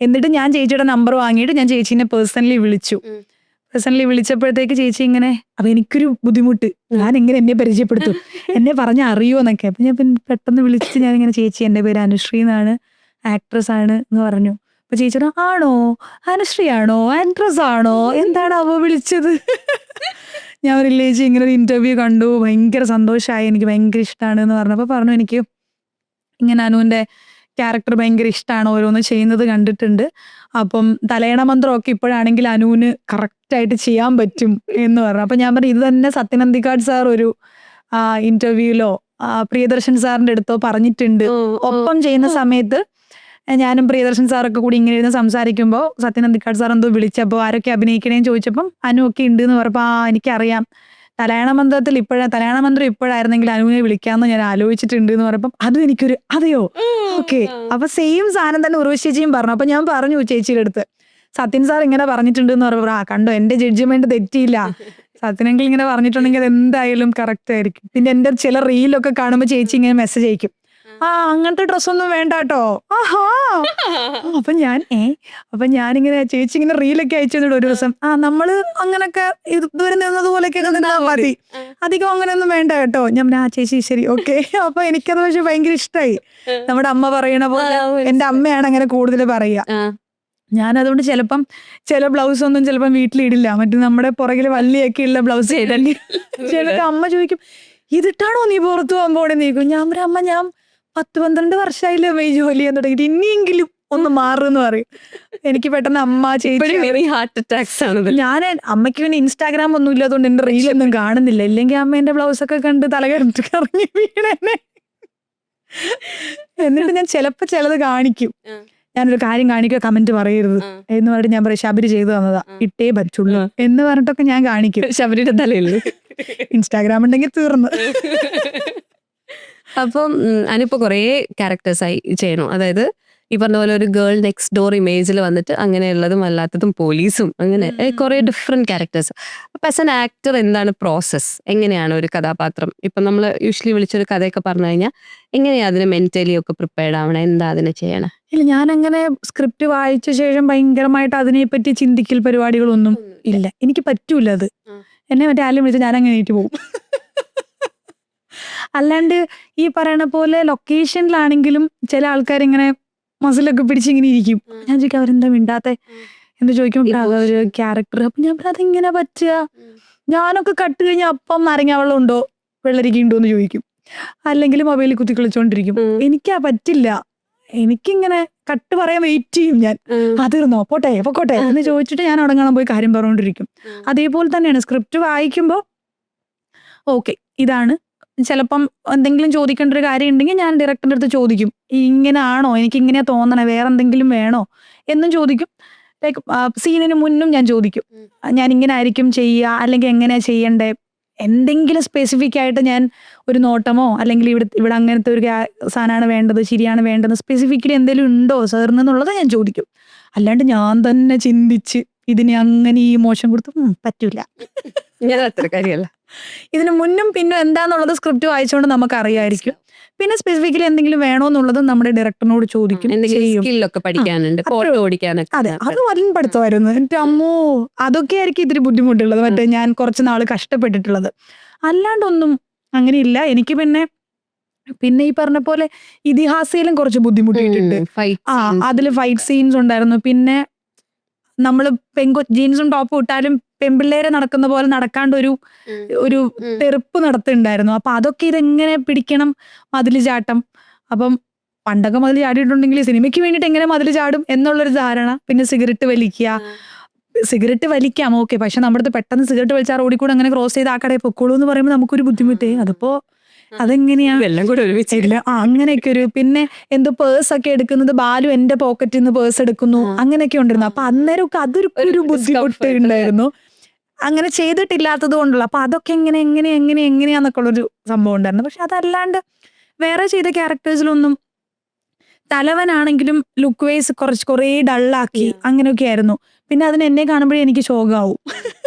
എന്നിട്ട് ഞാൻ ചേച്ചിയുടെ നമ്പർ വാങ്ങിയിട്ട് ഞാൻ ചേച്ചീനെ പേഴ്സണലി വിളിച്ചപ്പോഴത്തേക്ക് ചേച്ചി ഇങ്ങനെ അപ്പൊ എനിക്കൊരു ബുദ്ധിമുട്ട്, ഞാൻ എങ്ങനെ എന്നെ പരിചയപ്പെടുത്തും, എന്നെ പറഞ്ഞ അറിയോ എന്നൊക്കെ. അപ്പൊ ഞാൻ പെട്ടെന്ന് വിളിച്ച് ഞാൻ ഇങ്ങനെ ചേച്ചി എന്റെ പേര് അനുശ്രീ എന്നാണ്, ആക്ട്രസ് ആണ് എന്ന് പറഞ്ഞു. അപ്പൊ ചേച്ചി ആണോ, അനുശ്രീ ആണോ, ആക്ട്രസ് ആണോ, എന്താണ് അവ വിളിച്ചത്? ഞാൻ ഒരു ചേച്ചി ഇങ്ങനെ ഒരു ഇന്റർവ്യൂ കണ്ടു, ഭയങ്കര സന്തോഷമായി, എനിക്ക് ഭയങ്കര ഇഷ്ടമാണ് എന്ന് പറഞ്ഞപ്പോൾ പറഞ്ഞു എനിക്ക് ഇങ്ങനെ അനുവിന്റെ ക്യാരക്ടർ ഭയങ്കര ഇഷ്ടമാണ്, ഓരോന്ന് ചെയ്യുന്നത് കണ്ടിട്ടുണ്ട്. അപ്പം തലയണ മന്ത്രമൊക്കെ ഇപ്പോഴാണെങ്കിൽ അനുവിന് കറക്റ്റായിട്ട് ചെയ്യാൻ പറ്റും എന്ന് പറഞ്ഞു. അപ്പം ഞാൻ പറഞ്ഞു ഇത് തന്നെ സത്യനന്ദിക്കാട് സാർ ഒരു ഇന്റർവ്യൂലോ പ്രിയദർശൻ സാറിന്റെ അടുത്തോ പറഞ്ഞിട്ടുണ്ട്. ഒപ്പം ചെയ്യുന്ന സമയത്ത് ഞാനും പ്രിയദർശൻ സാറൊക്കെ കൂടി ഇങ്ങനെ ഇരുന്ന് സംസാരിക്കുമ്പോൾ സത്യനന്ദിക്കാട് സാർ എന്തോ വിളിച്ചപ്പോൾ ആരൊക്കെ അഭിനയിക്കണേന്ന് ചോദിച്ചപ്പം അനു ഒക്കെ ഉണ്ട് എന്ന് പറഞ്ഞപ്പോൾ എനിക്കറിയാം തലയാണ മന്ത്രം ഇപ്പോഴായിരുന്നെങ്കിൽ അനുവിനെ വിളിക്കാമെന്ന് ഞാൻ ആലോചിച്ചിട്ടുണ്ട് എന്ന് പറഞ്ഞപ്പം അതും എനിക്കൊരു അതെയോ ഓക്കെ. അപ്പൊ സെയിം സാധനം തന്നെ ഉർവശി ചേച്ചിയും പറഞ്ഞു. അപ്പൊ ഞാൻ പറഞ്ഞു ചേച്ചിയുടെ അടുത്ത് സത്യൻ സാർ ഇങ്ങനെ പറഞ്ഞിട്ടുണ്ട് എന്ന് പറഞ്ഞപ്പോൾ കണ്ടോ എന്റെ ജഡ്ജ്മെന്റ് തെറ്റിയില്ല, സത്യനെങ്കിൽ ഇങ്ങനെ പറഞ്ഞിട്ടുണ്ടെങ്കിൽ അത് എന്തായാലും കറക്റ്റ് ആയിരിക്കും. പിന്നെ എന്റെ ചില റീലൊക്കെ കാണുമ്പോൾ ചേച്ചി ഇങ്ങനെ മെസ്സേജ് അയക്കും, അങ്ങനത്തെ ഡ്രസ്സൊന്നും വേണ്ട കേട്ടോ. അപ്പൊ ഞാനിങ്ങനെ ചേച്ചി ഇങ്ങനെ റീലൊക്കെ അയച്ചു ഒരു ദിവസം നമ്മള് അങ്ങനൊക്കെ ഇതുവരെ നിന്നതുപോലെയൊക്കെ നിന്നാ മതി, അധികം അങ്ങനെയൊന്നും വേണ്ട കേട്ടോ. ഞാൻ ചേച്ചി ശരി ഓക്കെ. അപ്പൊ എനിക്കത് പക്ഷെ ഭയങ്കര ഇഷ്ടമായി. നമ്മുടെ അമ്മ പറയണ പോലെ എന്റെ അമ്മയാണ് അങ്ങനെ കൂടുതൽ പറയുക. ഞാൻ അതുകൊണ്ട് ചിലപ്പം ചില ബ്ലൗസ് ഒന്നും ചിലപ്പം വീട്ടിലിടില്ല, മറ്റേ നമ്മുടെ പുറകില് വള്ളിയൊക്കെ ഉള്ള ബ്ലൗസ് ചിലപ്പോ അമ്മ ചോദിക്കും ഇതിട്ടാണോ നീ പുറത്തു പോകാൻ പോണേ നീക്കും. ഞാൻ പറയാം അമ്മ ഞാൻ 10-12 വർഷമായില്ലേ ഈ ജോലി ചെയ്യാൻ തുടങ്ങിയിട്ട്, ഇനിയെങ്കിലും ഒന്ന് മാറുമെന്ന് പറയും. എനിക്ക് പെട്ടെന്ന് അമ്മ ചേച്ചി ഹാർട്ട് അറ്റാക്സ് ആണ്. ഞാൻ അമ്മയ്ക്ക് പിന്നെ ഇൻസ്റ്റാഗ്രാം ഒന്നും ഇല്ലാത്തതുകൊണ്ട് എന്റെ റീലൊന്നും കാണുന്നില്ല, ഇല്ലെങ്കിൽ അമ്മ എന്റെ ബ്ലൗസ് ഒക്കെ കണ്ട് തലകറിട്ട് കറങ്ങി വീണേനെ. എന്നിട്ട് ഞാൻ ചിലപ്പോ ചിലത് കാണിക്കും, ഞാനൊരു കാര്യം കാണിക്കുക കമന്റ് പറയരുത് എന്ന് പറഞ്ഞിട്ട് ഞാൻ പറയും ശബരി ചെയ്തു തന്നതാ ഇട്ടേ പറ്റുള്ളൂ എന്ന് പറഞ്ഞിട്ടൊക്കെ ഞാൻ കാണിക്കും. ശബരിയുടെ തലയുള്ളൂ, ഇൻസ്റ്റാഗ്രാം ഉണ്ടെങ്കിൽ തീർന്നു. അപ്പം അനുപ്പോ കുറേ ക്യാരക്ടേഴ്സായി ചെയ്യണു. അതായത് ഈ പറഞ്ഞ പോലെ ഒരു ഗേൾ നെക്സ്റ്റ് ഡോർ ഇമേജിൽ വന്നിട്ട് അങ്ങനെയുള്ളതും അല്ലാത്തതും പോലീസും അങ്ങനെ കുറെ ഡിഫറെന്റ് ക്യാരക്ടേഴ്സ്. അപ്പൊ ആസ് ആൻ ആക്ടർ എന്താണ് പ്രോസസ്, എങ്ങനെയാണ് ഒരു കഥാപാത്രം ഇപ്പൊ നമ്മൾ യൂഷ്വലി വിളിച്ചൊരു കഥയൊക്കെ പറഞ്ഞു കഴിഞ്ഞാൽ എങ്ങനെയാ അതിന് മെന്റലി ഒക്കെ പ്രിപ്പയർഡ് ആവണം, എന്താ അതിനെ ചെയ്യണം? ഇല്ല, ഞാനങ്ങനെ സ്ക്രിപ്റ്റ് വായിച്ച ശേഷം ഭയങ്കരമായിട്ട് അതിനെപ്പറ്റി ചിന്തിക്കൽ പരിപാടികളൊന്നും ഇല്ല. എനിക്ക് പറ്റൂല അത്. എന്നെ മറ്റേ ആരും വിളിച്ചാൽ ഞാൻ അങ്ങനെ എണീറ്റ് പോകും. അല്ലാണ്ട് ഈ പറയണ പോലെ ലൊക്കേഷനിലാണെങ്കിലും ചില ആൾക്കാരിങ്ങനെ മസിലൊക്കെ പിടിച്ചിങ്ങനെ ഇരിക്കും. ഞാൻ ചോദിക്കും അവരെന്താ മിണ്ടാത്തെ എന്ന് ചോദിക്കുമ്പോൾ ഒരു ക്യാരക്ടർ. അപ്പൊ ഞാൻ അതെങ്ങനെ പറ്റുക, ഞാനൊക്കെ കട്ട് കഴിഞ്ഞാൽ അപ്പം നാരങ്ങ വെള്ളം ഉണ്ടോ വെള്ളരിക്ക ഉണ്ടോ എന്ന് ചോദിക്കും, അല്ലെങ്കിൽ മൊബൈലിൽ കുത്തി കളിച്ചോണ്ടിരിക്കും. എനിക്കാ പറ്റില്ല. എനിക്കിങ്ങനെ കട്ട് പറയാൻ വെയിറ്റ് ചെയ്യും ഞാൻ, അതിരുന്നോ പൊക്കോട്ടെ എന്ന് ചോദിച്ചിട്ട് ഞാൻ അവിടെ കാണാൻ പോയി കാര്യം പറഞ്ഞുകൊണ്ടിരിക്കും. അതേപോലെ തന്നെയാണ് സ്ക്രിപ്റ്റ് വായിക്കുമ്പോൾ ഓക്കെ ഇതാണ്, ചിലപ്പം എന്തെങ്കിലും ചോദിക്കേണ്ട ഒരു കാര്യം ഉണ്ടെങ്കിൽ ഞാൻ ഡയറക്ടറിന്റെ അടുത്ത് ചോദിക്കും ഇങ്ങനെ ആണോ, എനിക്ക് ഇങ്ങനെയാ തോന്നണേ, വേറെ എന്തെങ്കിലും വേണോ എന്നും ചോദിക്കും. ലൈക്ക് സീനിന് മുന്നും ഞാൻ ചോദിക്കും ഞാൻ ഇങ്ങനെ ആയിരിക്കും ചെയ്യുക അല്ലെങ്കിൽ എങ്ങനെയാ ചെയ്യണ്ടേ, എന്തെങ്കിലും സ്പെസിഫിക് ആയിട്ട് ഞാൻ ഒരു നോട്ടമോ അല്ലെങ്കിൽ ഇവിടെ അങ്ങനത്തെ ഒരു സാധനമാണ് വേണ്ടത്, ശരിയാണ് വേണ്ടത്, സ്പെസിഫിക്കലി എന്തെങ്കിലും ഉണ്ടോ സാറിന് എന്നുള്ളത് ഞാൻ ചോദിക്കും. അല്ലാണ്ട് ഞാൻ തന്നെ ചിന്തിച്ച് ഇതിനെ അങ്ങനെ ഈ മോശം കൊടുത്ത് പറ്റൂല. ഞാൻ അത്ര കാര്യമല്ല. ഇതിന് മുന്നും പിന്നും എന്താന്നുള്ളത് സ്ക്രിപ്റ്റ് വായിച്ചുകൊണ്ട് നമുക്ക് അറിയായിരിക്കും. പിന്നെ സ്പെസിഫിക്കലി എന്തെങ്കിലും വേണോന്നുള്ളത് നമ്മുടെ ഡയറക്ടറിനോട് ചോദിക്കും. സ്കില്ലൊക്കെ പഠിക്കാനുണ്ട്, ഫോട്ടോ ഓടിക്കാനൊക്കെ. അതെ, അത് വല്ല പഠിത്തമായിരുന്നു. എന്നിട്ട് അമ്മോ അതൊക്കെ ആയിരിക്കും ഇത്തിരി ബുദ്ധിമുട്ടുള്ളത്, മറ്റേ ഞാൻ കുറച്ച് നാള് കഷ്ടപ്പെട്ടിട്ടുള്ളത്. അല്ലാണ്ടൊന്നും അങ്ങനെയില്ല. എനിക്ക് പിന്നെ ഈ പറഞ്ഞ പോലെ ഇതിഹാസയിലും കുറച്ച് ബുദ്ധിമുട്ടിയിട്ടുണ്ട്. അതില് ഫൈറ്റ് സീൻസ് ഉണ്ടായിരുന്നു. പിന്നെ നമ്മള് ജീൻസും ടോപ്പും ഇട്ടാലും പെൺപിള്ളേരെ നടക്കുന്ന പോലെ നടക്കാണ്ട് ഒരു തെറുപ്പ് നടത്തുന്നുണ്ടായിരുന്നു. അപ്പൊ അതൊക്കെ ഇതെങ്ങനെ പിടിക്കണം, മതില് ചാട്ടം. അപ്പം പണ്ടൊക്കെ മതിൽ ചാടിയിട്ടുണ്ടെങ്കിൽ സിനിമയ്ക്ക് വേണ്ടിയിട്ട് എങ്ങനെ മതിൽ ചാടും എന്നുള്ളൊരു ധാരണ. പിന്നെ സിഗരറ്റ് വലിക്കുക, സിഗരറ്റ് വലിക്കാം ഓക്കെ, പക്ഷെ നമ്മുടെ അടുത്ത് പെട്ടെന്ന് സിഗരറ്റ് വലിച്ചാൽ റോഡിൽ കൂടെ അങ്ങനെ ക്രോസ് ചെയ്ത് ആ കടയിൽ പൊക്കോളൂ എന്ന് പറയുമ്പോൾ നമുക്കൊരു ബുദ്ധിമുട്ടേ. അതിപ്പോ അതെങ്ങനെയാ എല്ലാം കൂടെ ഒരുമിച്ചില്ല. അങ്ങനെയൊക്കെ ഒരു പിന്നെ എന്തോ പേഴ്സ് ഒക്കെ എടുക്കുന്നത് ബാലു എന്റെ പോക്കറ്റിൽ നിന്ന് പേഴ്സ് എടുക്കുന്നു അങ്ങനെയൊക്കെ ഉണ്ടായിരുന്നു. അപ്പൊ അന്നേരമൊക്കെ അതൊരു ബുദ്ധിമുട്ട് ഉണ്ടായിരുന്നു, അങ്ങനെ ചെയ്തിട്ടില്ലാത്തത് കൊണ്ടുള്ള. അപ്പൊ അതൊക്കെ എങ്ങനെയാന്നൊക്കെ ഉള്ളൊരു സംഭവം ഉണ്ടായിരുന്നു. പക്ഷെ അതല്ലാണ്ട് വേറെ ചെയ്ത ക്യാരക്ടേഴ്സിലൊന്നും, തലവനാണെങ്കിലും ലുക്ക് വൈസ് കുറേ ഡള്ളാക്കി അങ്ങനെയൊക്കെ ആയിരുന്നു. പിന്നെ അതിന് എന്നെ കാണുമ്പോഴേ എനിക്ക് ശോകാവും,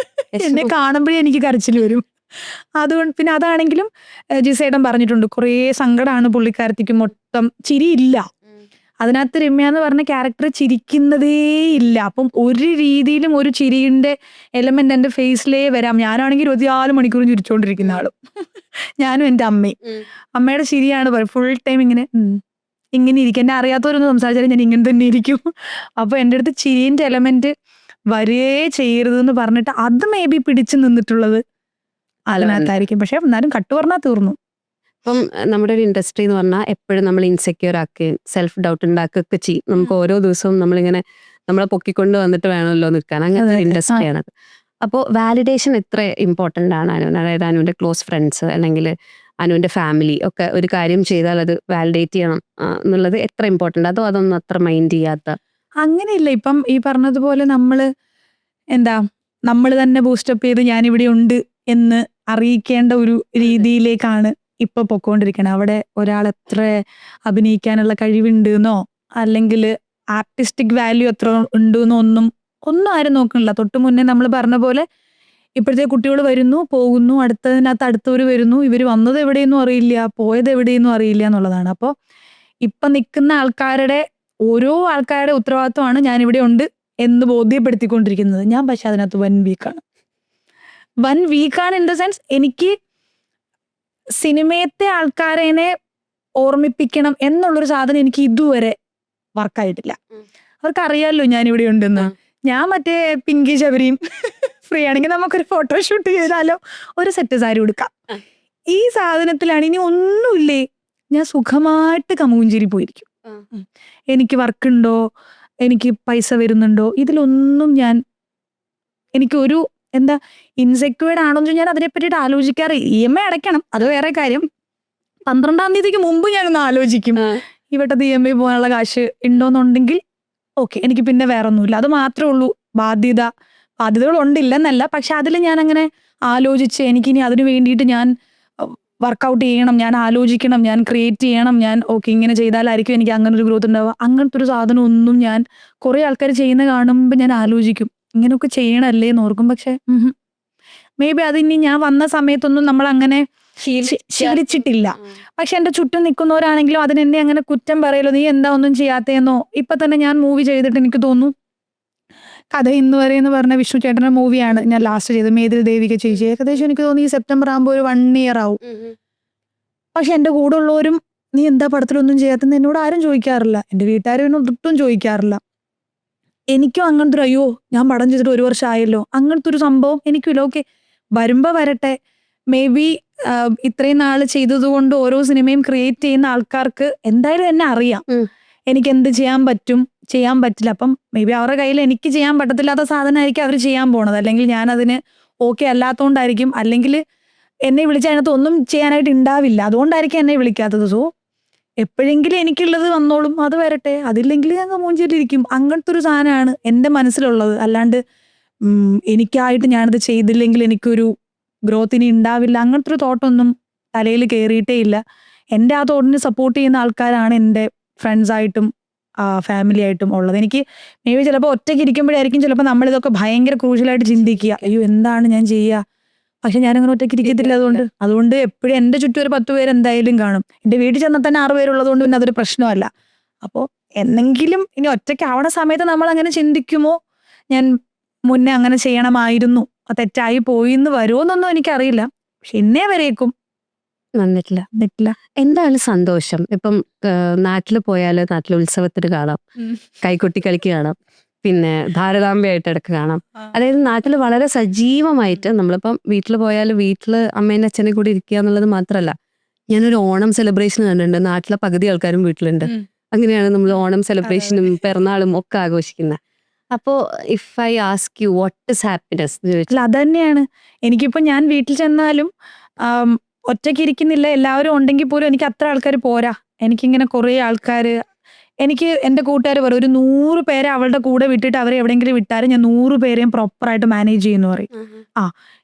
എന്നെ കാണുമ്പോഴേ എനിക്ക് കരച്ചിൽ വരും. അതുകൊണ്ട് പിന്നെ അതാണെങ്കിലും ജിസേട്ടൻ പറഞ്ഞിട്ടുണ്ട് കുറേ സങ്കടമാണ് പുള്ളിക്കാരത്തിക്ക്, മൊത്തം ചിരിയില്ല അതിനകത്ത്. രമ്യ എന്ന് പറഞ്ഞ ക്യാരക്ടർ ചിരിക്കുന്നതേ ഇല്ല. അപ്പം ഒരു രീതിയിലും ഒരു ചിരിയുടെ എലമെന്റ് എൻ്റെ ഫേസിലേ വരാം. ഞാനാണെങ്കിൽ 24 മണിക്കൂറും ചിരിച്ചുകൊണ്ടിരിക്കുന്ന ആളും, ഞാനും എൻ്റെ അമ്മയും. അമ്മയുടെ ചിരിയാണ് ഫുൾ ടൈം ഇങ്ങനെ ഇരിക്കും. എന്നെ അറിയാത്തവരൊന്നും സംസാരിച്ചാലും ഞാൻ ഇങ്ങനെ തന്നെ ഇരിക്കും. അപ്പൊ എൻ്റെ അടുത്ത് ചിരിന്റെ എലമെന്റ് വരേ ചെയ്യരുതെന്ന് പറഞ്ഞിട്ട് അത് മേ ബി പിടിച്ചു നിന്നിട്ടുള്ളത് അതിനകത്തായിരിക്കും. പക്ഷെ എന്നാലും കട്ട് പറഞ്ഞാൽ തീർന്നു. ഇപ്പം നമ്മുടെ ഒരു ഇൻഡസ്ട്രി എന്ന് പറഞ്ഞാൽ എപ്പോഴും നമ്മൾ ഇൻസെക്യൂർ ആക്കുകയും സെൽഫ് ഡൗട്ട് ഉണ്ടാക്കുകയൊക്കെ ചെയ്യും. നമുക്ക് ഓരോ ദിവസവും നമ്മളിങ്ങനെ നമ്മളെ പൊക്കിക്കൊണ്ട് വന്നിട്ട് വേണമല്ലോ നിൽക്കാൻ, അങ്ങനത്തെ ഒരു ഇൻഡസ്ട്രിയാണത്. അപ്പോൾ വാലിഡേഷൻ എത്ര ഇമ്പോർട്ടൻ്റ് ആണ് അനുവിന്? അതായത് അനുവിൻ്റെ ക്ലോസ് ഫ്രണ്ട്സ് അല്ലെങ്കിൽ അനുവിൻ്റെ ഫാമിലി ഒക്കെ ഒരു കാര്യം ചെയ്താൽ അത് വാലിഡേറ്റ് ചെയ്യണം എന്നുള്ളത് എത്ര ഇമ്പോർട്ടൻ്റ്? അതോ അതൊന്നും അത്ര മൈൻഡ് ചെയ്യാത്ത? അങ്ങനെയില്ല. ഇപ്പം ഈ പറഞ്ഞതുപോലെ നമ്മൾ തന്നെ ബൂസ്റ്റപ്പ് ചെയ്ത് ഞാനിവിടെ ഉണ്ട് എന്ന് അറിയിക്കേണ്ട ഒരു രീതിയിലേക്കാണ് ഇപ്പൊ പൊക്കോണ്ടിരിക്കണം. അവിടെ ഒരാൾ എത്ര അഭിനയിക്കാനുള്ള കഴിവുണ്ട് എന്നോ അല്ലെങ്കിൽ ആർട്ടിസ്റ്റിക് വാല്യൂ എത്ര ഉണ്ടെന്നോ ഒന്നും ആരും നോക്കണില്ല. തൊട്ട് മുന്നേ നമ്മൾ പറഞ്ഞ പോലെ ഇപ്പോഴത്തെ കുട്ടികൾ വരുന്നു പോകുന്നു, അടുത്തതിനകത്ത് അടുത്തവർ വരുന്നു, ഇവർ വന്നത് എവിടെയെന്നും അറിയില്ല, പോയത് എവിടെയെന്നും അറിയില്ല എന്നുള്ളതാണ്. അപ്പോൾ ഇപ്പൊ നിൽക്കുന്ന ഓരോ ആൾക്കാരുടെ ഉത്തരവാദിത്വമാണ് ഞാനിവിടെ ഉണ്ട് എന്ന് ബോധ്യപ്പെടുത്തിക്കൊണ്ടിരിക്കുന്നത്. ഞാൻ പക്ഷെ അതിനകത്ത് വൻ വീക്കാണ് ഇൻ ദ സെൻസ്, എനിക്ക് സിനിമയത്തെ ആൾക്കാരെ ഓർമ്മിപ്പിക്കണം എന്നുള്ളൊരു സാധനം എനിക്ക് ഇതുവരെ വർക്കായിട്ടില്ല. അവർക്കറിയാമല്ലോ ഞാനിവിടെ ഉണ്ടെന്ന്. ഞാൻ മറ്റേ പിങ്കി ശബരിയും ഫ്രീ ആണെങ്കിൽ നമുക്കൊരു ഫോട്ടോഷൂട്ട് ചെയ്താലോ, ഒരു സെറ്റ് സാരി കൊടുക്കാം. ഈ സാധനത്തിലാണ് ഇനി ഒന്നുമില്ലേ, ഞാൻ സുഖമായിട്ട് കമുകുഞ്ചേരി പോയിരിക്കും. എനിക്ക് വർക്കുണ്ടോ, എനിക്ക് പൈസ വരുന്നുണ്ടോ, ഇതിലൊന്നും എനിക്കൊരു ഇൻസെക്യൂർഡ് ആണോ എന്ന് ഞാൻ അതിനെ പറ്റിയിട്ട് ആലോചിക്കാറ്. EMI അടയ്ക്കണം, അത് വേറെ കാര്യം. 12-ാം തീയതിക്ക് മുമ്പ് ഞാനൊന്ന് ആലോചിക്കും ഇവിടെ EMI പോകാനുള്ള കാശ് ഉണ്ടോന്നുണ്ടെങ്കിൽ ഓക്കെ, എനിക്ക് പിന്നെ വേറെ ഒന്നുമില്ല, അത് മാത്രമേ ഉള്ളൂ. ബാധ്യതകൾ ഉണ്ടില്ലെന്നല്ല, പക്ഷെ അതിൽ ഞാൻ അങ്ങനെ ആലോചിച്ച് എനിക്കിനി അതിനു വേണ്ടിയിട്ട് ഞാൻ വർക്കൗട്ട് ചെയ്യണം, ഞാൻ ആലോചിക്കണം, ഞാൻ ക്രിയേറ്റ് ചെയ്യണം, ഞാൻ ഓക്കെ ഇങ്ങനെ ചെയ്താലായിരിക്കും എനിക്ക് അങ്ങനെ ഒരു ഗ്രോത്ത് ഉണ്ടാവുക, അങ്ങനത്തെ ഒരു സാധനം ഒന്നും ഞാൻ കുറെ ആൾക്കാർ ചെയ്യുന്ന കാണുമ്പോൾ ഞാൻ ആലോചിക്കും ഇങ്ങനെയൊക്കെ ചെയ്യണല്ലേ എന്ന് ഓർക്കും. പക്ഷെ മേ ബി അതിനി ഞാൻ വന്ന സമയത്തൊന്നും നമ്മൾ അങ്ങനെ ശീലിച്ചിട്ടില്ല. പക്ഷെ എന്റെ ചുറ്റും നിൽക്കുന്നവരാണെങ്കിലും അതിനെന്നെ അങ്ങനെ കുറ്റം പറയലോ, നീ എന്താ ഒന്നും ചെയ്യാത്തേന്നോ. ഇപ്പൊ തന്നെ ഞാൻ മൂവി ചെയ്തിട്ട് എനിക്ക് തോന്നുന്നു, കഥ ഇന്ന് വരെ എന്ന് പറഞ്ഞ വിഷ്ണു ചേട്ടന്റെ മൂവിയാണ് ഞാൻ ലാസ്റ്റ് ചെയ്തത്, മേതിൽ ദേവിക ചേച്ചി. ഏകദേശം എനിക്ക് തോന്നുന്നു ഈ സെപ്റ്റംബർ ആകുമ്പോൾ ഒരു 1 year ആവും. പക്ഷെ എന്റെ കൂടെ ഉള്ളവരും നീ എന്താ പടത്തിലൊന്നും ചെയ്യാത്തെന്ന് എന്നോട് ആരും ചോദിക്കാറില്ല, എന്റെ വീട്ടുകാരും എന്നോട് ഒട്ടും ചോദിക്കാറില്ല. എനിക്കും അങ്ങനത്തെ ഒരു അയ്യോ ഞാൻ പടം ചെയ്തിട്ട് 1 വർഷം ആയല്ലോ അങ്ങനത്തെ ഒരു സംഭവം എനിക്കില്ല. ഓക്കെ, വരുമ്പോ വരട്ടെ. മേ ബി ഇത്രയും നാള് ചെയ്തത് കൊണ്ട് ഓരോ സിനിമയും ക്രിയേറ്റ് ചെയ്യുന്ന ആൾക്കാർക്ക് എന്തായാലും എന്നെ അറിയാം, എനിക്ക് എന്ത് ചെയ്യാൻ പറ്റും ചെയ്യാൻ പറ്റില്ല. അപ്പം മേ ബി അവരുടെ കയ്യിൽ എനിക്ക് ചെയ്യാൻ പറ്റത്തില്ലാത്ത സാധനമായിരിക്കും അവർ ചെയ്യാൻ പോണത്, അല്ലെങ്കിൽ ഞാൻ അതിന് ഓക്കെ അല്ലാത്തതുകൊണ്ടായിരിക്കും, അല്ലെങ്കിൽ എന്നെ വിളിച്ച അതിനകത്ത് ഒന്നും ചെയ്യാനായിട്ട് ഉണ്ടാവില്ല, അതുകൊണ്ടായിരിക്കും എന്നെ വിളിക്കാത്തത്. സോ എപ്പോഴെങ്കിലും എനിക്കുള്ളത് വന്നോളും, അത് വരട്ടെ, അതില്ലെങ്കിൽ ഞാൻ മൂഞ്ചിട്ടിരിക്കും. അങ്ങനത്തെ ഒരു സാധനമാണ് എൻ്റെ മനസ്സിലുള്ളത്. അല്ലാണ്ട് എനിക്കായിട്ട് ഞാനത് ചെയ്തില്ലെങ്കിൽ എനിക്കൊരു ഗ്രോത്ത് ഇനി ഉണ്ടാവില്ല, അങ്ങനത്തെ ഒരു തോട്ടൊന്നും തലയിൽ കയറിയിട്ടേ ഇല്ല. എൻ്റെ ആ തോട്ടിന് സപ്പോർട്ട് ചെയ്യുന്ന ആൾക്കാരാണ് എൻ്റെ ഫ്രണ്ട്സായിട്ടും ഫാമിലി ആയിട്ടും ഉള്ളത്. എനിക്ക് മേ ബി ചിലപ്പോൾ ഒറ്റയ്ക്ക് ഇരിക്കുമ്പോഴായിരിക്കും ചിലപ്പോൾ നമ്മളിതൊക്കെ ഭയങ്കര ക്രൂഷ്യലായിട്ട് ചിന്തിക്കുക, അയ്യോ എന്താണ് ഞാൻ ചെയ്യുക. പക്ഷെ ഞാനങ്ങനെ ഒറ്റയ്ക്ക് ഇരിക്കത്തില്ല. അതുകൊണ്ട് എപ്പോഴും എൻ്റെ ചുറ്റും ഒരു 10 പേര് എന്തായാലും കാണും. എൻ്റെ വീട്ടിൽ ചെന്നാൽ തന്നെ 6 പേരുള്ളതുകൊണ്ട് പിന്നെ അതൊരു പ്രശ്നമല്ല. അപ്പോൾ എന്നെങ്കിലും ഇനി ഒറ്റയ്ക്ക് ആവണ സമയത്ത് നമ്മൾ അങ്ങനെ ചിന്തിക്കുമോ, ഞാൻ മുന്നേ അങ്ങനെ ചെയ്യണമായിരുന്നു, തെറ്റായി പോയി എന്ന് വരുമോന്നൊന്നും എനിക്കറിയില്ല. പക്ഷെ എന്നെ വരേക്കും വന്നിട്ടില്ല. എന്താണ് സന്തോഷം? ഇപ്പം നാട്ടിൽ പോയാല് നാട്ടിലെ ഉത്സവത്തിന് കാണാം, കൈകൊട്ടി കളിക്ക് കാണാം, പിന്നെ ഭാരതാംബയായിട്ട് ഇടയ്ക്ക് കാണാം. അതായത് നാട്ടിൽ വളരെ സജീവമായിട്ട് നമ്മളിപ്പം വീട്ടിൽ പോയാൽ വീട്ടിൽ അമ്മേൻ്റെ അച്ഛനെ കൂടി ഇരിക്കുക എന്നുള്ളത് മാത്രമല്ല, ഞാനൊരു ഓണം സെലിബ്രേഷൻ കണ്ടിട്ടുണ്ട്, നാട്ടിലെ പകുതി ആൾക്കാരും വീട്ടിലുണ്ട്. അങ്ങനെയാണ് നമ്മൾ ഓണം സെലിബ്രേഷനും പിറന്നാളും ഒക്കെ ആഘോഷിക്കുന്നത്. അപ്പോ if I ask you what is happiness അല്ല അതന്നെയാണ് എനിക്കിപ്പോ ഞാൻ വീട്ടിൽ ചെന്നാലും ഒറ്റയ്ക്ക് ഇരിക്കുന്നില്ല, എല്ലാവരും ഉണ്ടെങ്കിൽ പോലും എനിക്ക് അത്ര ആൾക്കാർ പോരാ. എനിക്കിങ്ങനെ കുറേ ആൾക്കാർ, എനിക്ക് എൻ്റെ കൂട്ടുകാർ പറയും ഒരു 100 പേരെ അവളുടെ കൂടെ വിട്ടിട്ട് അവരെ എവിടെയെങ്കിലും വിട്ടാലും ഞാൻ 100 പേരെയും പ്രോപ്പറായിട്ട് മാനേജ് ചെയ്യുന്നു പറയും.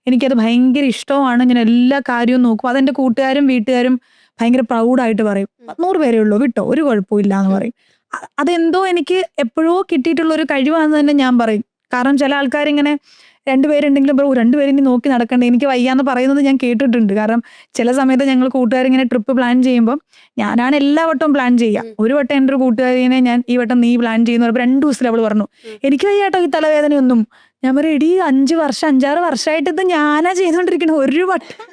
എനിക്കത് ഭയങ്കര ഇഷ്ടമാണ്. ഞാൻ എല്ലാ കാര്യവും നോക്കും. അതെൻ്റെ കൂട്ടുകാരും വീട്ടുകാരും ഭയങ്കര പ്രൗഡായിട്ട് പറയും. 100 പേരേ ഉള്ളൂ, വിട്ടോ, ഒരു കുഴപ്പമില്ല എന്ന് പറയും. അതെന്തോ എനിക്ക് എപ്പോഴോ കിട്ടിയിട്ടുള്ള ഒരു കഴിവാണെന്ന് തന്നെ ഞാൻ പറയും. കാരണം ചില ആൾക്കാരിങ്ങനെ 2 പേരുണ്ടെങ്കിലും പറയും 2 പേരിനി നോക്കി നടക്കണ്ടേ, എനിക്ക് വയ്യാന്ന് പറയുന്നത് ഞാൻ കേട്ടിട്ടുണ്ട്. കാരണം ചില സമയത്ത് ഞങ്ങൾ കൂട്ടുകാരിങ്ങനെ ട്രിപ്പ് പ്ലാൻ ചെയ്യുമ്പോൾ ഞാനാണ് എല്ലാ വട്ടവും പ്ലാൻ ചെയ്യുക. ഒരു വട്ടം എൻ്റെ ഒരു കൂട്ടുകാരിനെ ഞാൻ ഈ വട്ടം നീ പ്ലാൻ ചെയ്യുന്ന പറയുമ്പോൾ 2 ദിവസത്തിൽ അവൾ പറഞ്ഞു എനിക്ക് വയ്യാട്ടോ ഈ തലവേദനയൊന്നും. ഞാൻ പറയും എടീ 5-6 വർഷമായിട്ട് ഇത് ഞാനാ ചെയ്തുകൊണ്ടിരിക്കണ. ഒരു വട്ടം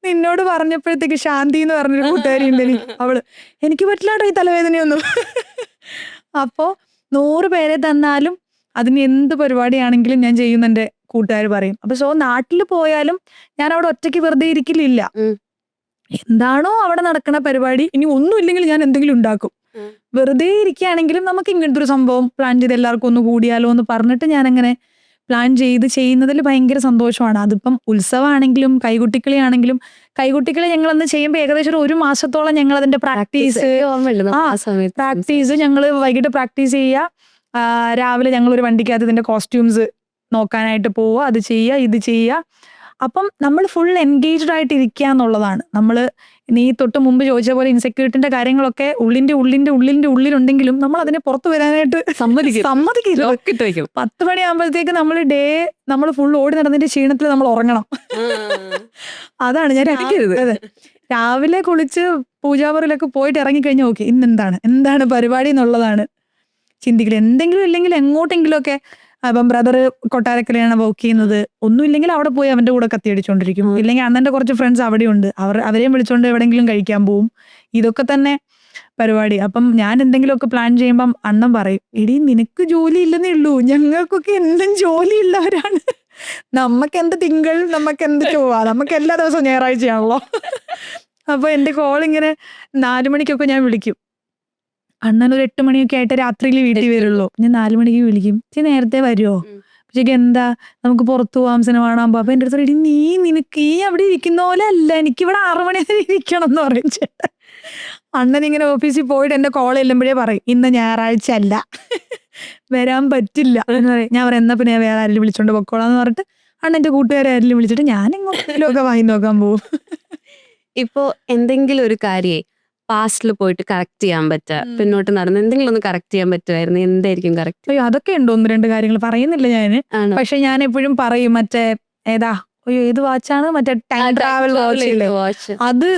നിന്നോട് പറഞ്ഞപ്പോഴത്തേക്ക് ശാന്തി എന്ന് പറഞ്ഞൊരു കൂട്ടുകാരി ഉണ്ട് അവള് എനിക്ക് പറ്റില്ലാട്ടോ ഈ തലവേദനയൊന്നും. അപ്പോ 100 പേരെ തന്നാലും അതിന് എന്ത് പരിപാടിയാണെങ്കിലും ഞാൻ ചെയ്യുന്ന എൻ്റെ കൂട്ടുകാർ പറയും. അപ്പൊ നാട്ടിൽ പോയാലും ഞാൻ അവിടെ ഒറ്റയ്ക്ക് വെറുതെ ഇരിക്കലില്ല. എന്താണോ അവിടെ നടക്കണ പരിപാടി, ഇനി ഒന്നും ഇല്ലെങ്കിൽ ഞാൻ എന്തെങ്കിലും ഉണ്ടാക്കും. വെറുതെ ഇരിക്കുകയാണെങ്കിലും നമുക്ക് ഇങ്ങനത്തെ ഒരു സംഭവം പ്ലാൻ ചെയ്ത് എല്ലാവർക്കും ഒന്ന് കൂടിയാലോ എന്ന് പറഞ്ഞിട്ട് ഞാൻ അങ്ങനെ പ്ലാൻ ചെയ്ത് ചെയ്യുന്നതിൽ ഭയങ്കര സന്തോഷമാണ്. അതിപ്പം ഉത്സവമാണെങ്കിലും കൈകുട്ടിക്കളി ഞങ്ങൾ അന്ന് ചെയ്യുമ്പോൾ ഏകദേശം 1 മാസത്തോളം ഞങ്ങൾ അതിന്റെ പ്രാക്ടീസ് ഞങ്ങൾ വൈകിട്ട് പ്രാക്ടീസ് ചെയ്യുക. രാവിലെ ഞങ്ങൾ ഒരു വണ്ടിക്കകത്ത് ഇതിന്റെ കോസ്റ്റ്യൂംസ് നോക്കാനായിട്ട് പോവുക, അത് ചെയ്യുക, ഇത് ചെയ്യുക. അപ്പം നമ്മൾ ഫുൾ എൻഗേജ്ഡ് ആയിട്ട് ഇരിക്കുക എന്നുള്ളതാണ്. നമ്മൾ നീ തൊട്ട് മുമ്പ് ചോദിച്ച പോലെ ഇൻസെക്യൂരിറ്റിന്റെ കാര്യങ്ങളൊക്കെ ഉള്ളിലുണ്ടെങ്കിലും നമ്മൾ അതിനെ പുറത്തു വരാനായിട്ട് സമ്മതിക്കില്ല. 10 മണിയാകുമ്പോഴത്തേക്ക് നമ്മൾ ഫുൾ ഓടി നടന്നതിന്റെ ക്ഷീണത്തിൽ നമ്മൾ ഉറങ്ങണം. അതാണ് ഞാൻ അതെ രാവിലെ കുളിച്ച് പൂജാമുറിയിലൊക്കെ പോയിട്ട് ഇറങ്ങിക്കഴിഞ്ഞാൽ ഓക്കെ എന്താണ് പരിപാടി എന്നുള്ളതാണ് ചിന്തിക്കില്ല. എന്തെങ്കിലും ഇല്ലെങ്കിൽ എങ്ങോട്ടെങ്കിലും ഒക്കെ അപ്പം ബ്രദർ കൊട്ടാരക്കരയാണ് വർക്ക് ചെയ്യുന്നത്, ഒന്നും ഇല്ലെങ്കിൽ അവിടെ പോയി അവന്റെ കൂടെ കത്തിയടിച്ചോണ്ടിരിക്കും. ഇല്ലെങ്കിൽ അണ്ണന്റെ കുറച്ച് ഫ്രണ്ട്സ് അവിടെയുണ്ട്, അവരെയും വിളിച്ചോണ്ട് എവിടെയെങ്കിലും കഴിക്കാൻ പോവും. ഇതൊക്കെ തന്നെ പരിപാടി. അപ്പം ഞാൻ എന്തെങ്കിലുമൊക്കെ പ്ലാൻ ചെയ്യുമ്പം അണ്ണൻ പറയും എടീ നിനക്ക് ജോലി ഇല്ലെന്നേ ഉള്ളൂ, ഞങ്ങൾക്കൊക്കെ എന്തും ജോലി ഉള്ളവരാണ്. നമുക്ക് എന്ത് തിങ്കൾ, നമുക്ക് എന്ത് ചൊവ്വ, നമുക്ക് എല്ലാ ദിവസവും ഞായറാഴ്ചയാണല്ലോ. അപ്പൊ എന്റെ കോൾ ഇങ്ങനെ 4 മണിക്കൊക്കെ ഞാൻ വിളിക്കും. അണ്ണൻ ഒരു 8 മണിയൊക്കെ ആയിട്ട് രാത്രിയിൽ വീട്ടിൽ വരുള്ളൂ. ഞാൻ 4 മണിക്ക് വിളിക്കും, നേരത്തെ വരുമോ? പക്ഷേ എന്താ നമുക്ക് പുറത്തു പോവാം സിനിമ കാണാൻ പോവാം. അപ്പൊ എൻ്റെ അടുത്ത് നിനക്ക് ഈ അവിടെ ഇരിക്കുന്ന പോലെ അല്ല, എനിക്കിവിടെ 6 മണി വരെ ഇരിക്കണം എന്ന് പറയും ചേട്ടൻ. അണ്ണൻ ഇങ്ങനെ ഓഫീസിൽ പോയിട്ട് എൻ്റെ കോൾ ചെല്ലുമ്പോഴേ പറയും ഇന്ന് ഞായറാഴ്ച അല്ല, വരാൻ പറ്റില്ല എന്ന് പറയും. ഞാൻ പറയാം എന്നാ പിന്നെ വേറെ ആരെങ്കിലും വിളിച്ചോണ്ട് പൊക്കോളാന്ന് പറഞ്ഞിട്ട് അണ്ണൻ്റെ കൂട്ടുകാരെ ആരെങ്കിലും വിളിച്ചിട്ട് ഞാൻ ഇങ്ങോട്ടൊക്കെ വാങ്ങി നോക്കാൻ പോവും. ഇപ്പോ എന്തെങ്കിലും ഒരു കാര്യേ പാസ്റ്റിൽ പോയിട്ട് കറക്റ്റ് ചെയ്യാൻ പറ്റുക, പിന്നോട്ട് നടന്ന് എന്തെങ്കിലും ഒന്ന് കറക്റ്റ് ചെയ്യാൻ പറ്റുമായിരുന്നു, എന്തായിരിക്കും കറക്റ്റ്? അയ്യോ അതൊക്കെ ഉണ്ട്, 1-2 കാര്യങ്ങൾ പറയുന്നില്ല ഞാൻ. പക്ഷെ ഞാൻ എപ്പോഴും പറയും മറ്റേ ഏത് വാച്ചാണ് മറ്റേ ടൈം ട്രാവൽ വാച്ച്, അത്